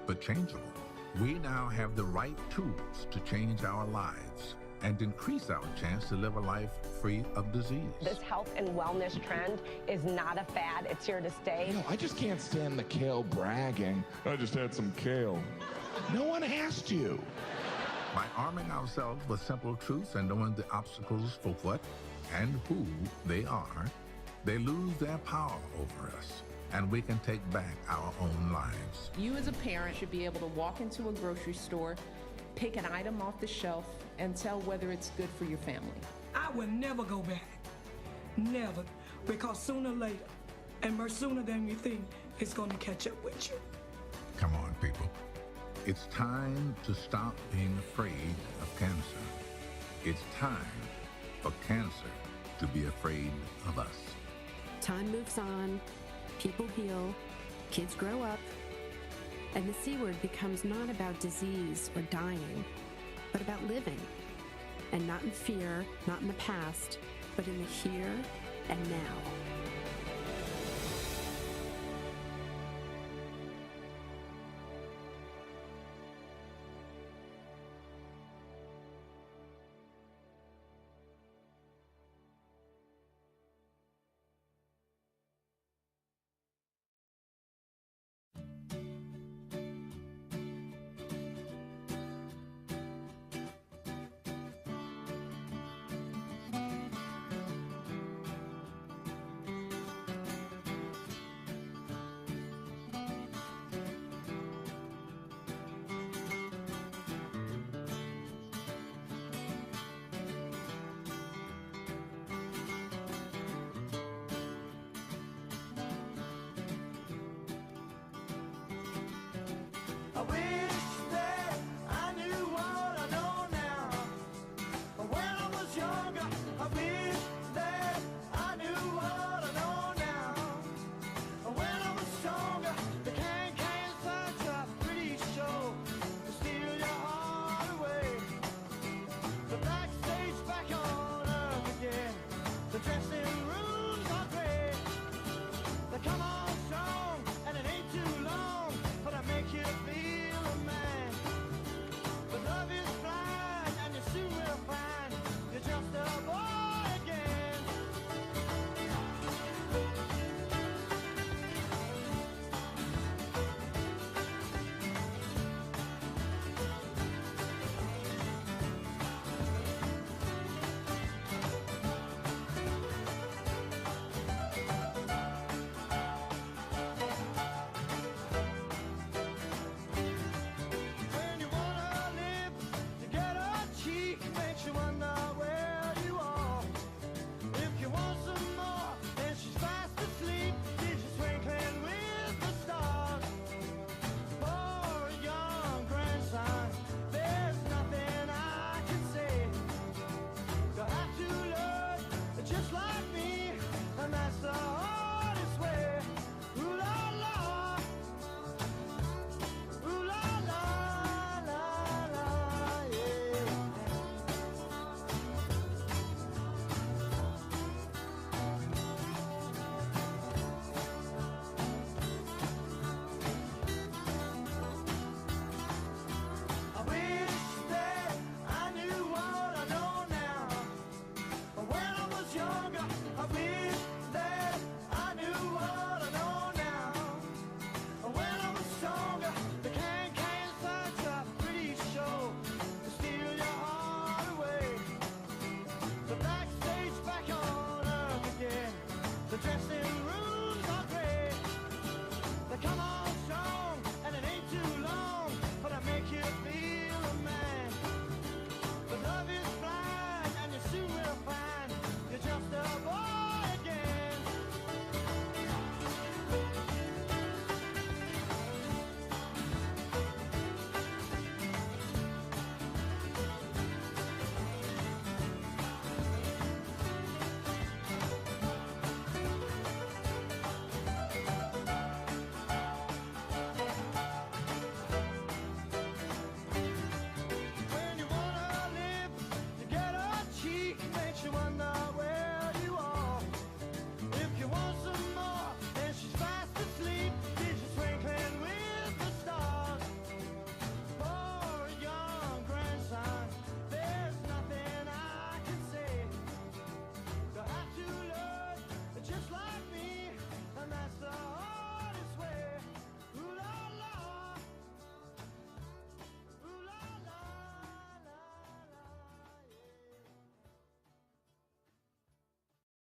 but changeable. We now have the right tools to change our lives and increase our chance to live a life free of disease. This health and wellness trend is not a fad. It's here to stay. You know, I just can't stand the kale bragging. I just had some kale. No one asked you. By arming ourselves with simple truths and knowing the obstacles for what and who they are, they lose their power over us, and we can take back our own lives. You as a parent should be able to walk into a grocery store, pick an item off the shelf, and tell whether it's good for your family. I will never go back. Never. Because sooner or later, and much sooner than you think, it's going to catch up with you. Come on, people. It's time to stop being afraid of cancer. It's time for cancer to be afraid of us. Time moves on, people heal, kids grow up, and the C word becomes not about disease or dying, but about living. And not in fear, not in the past, but in the here and now.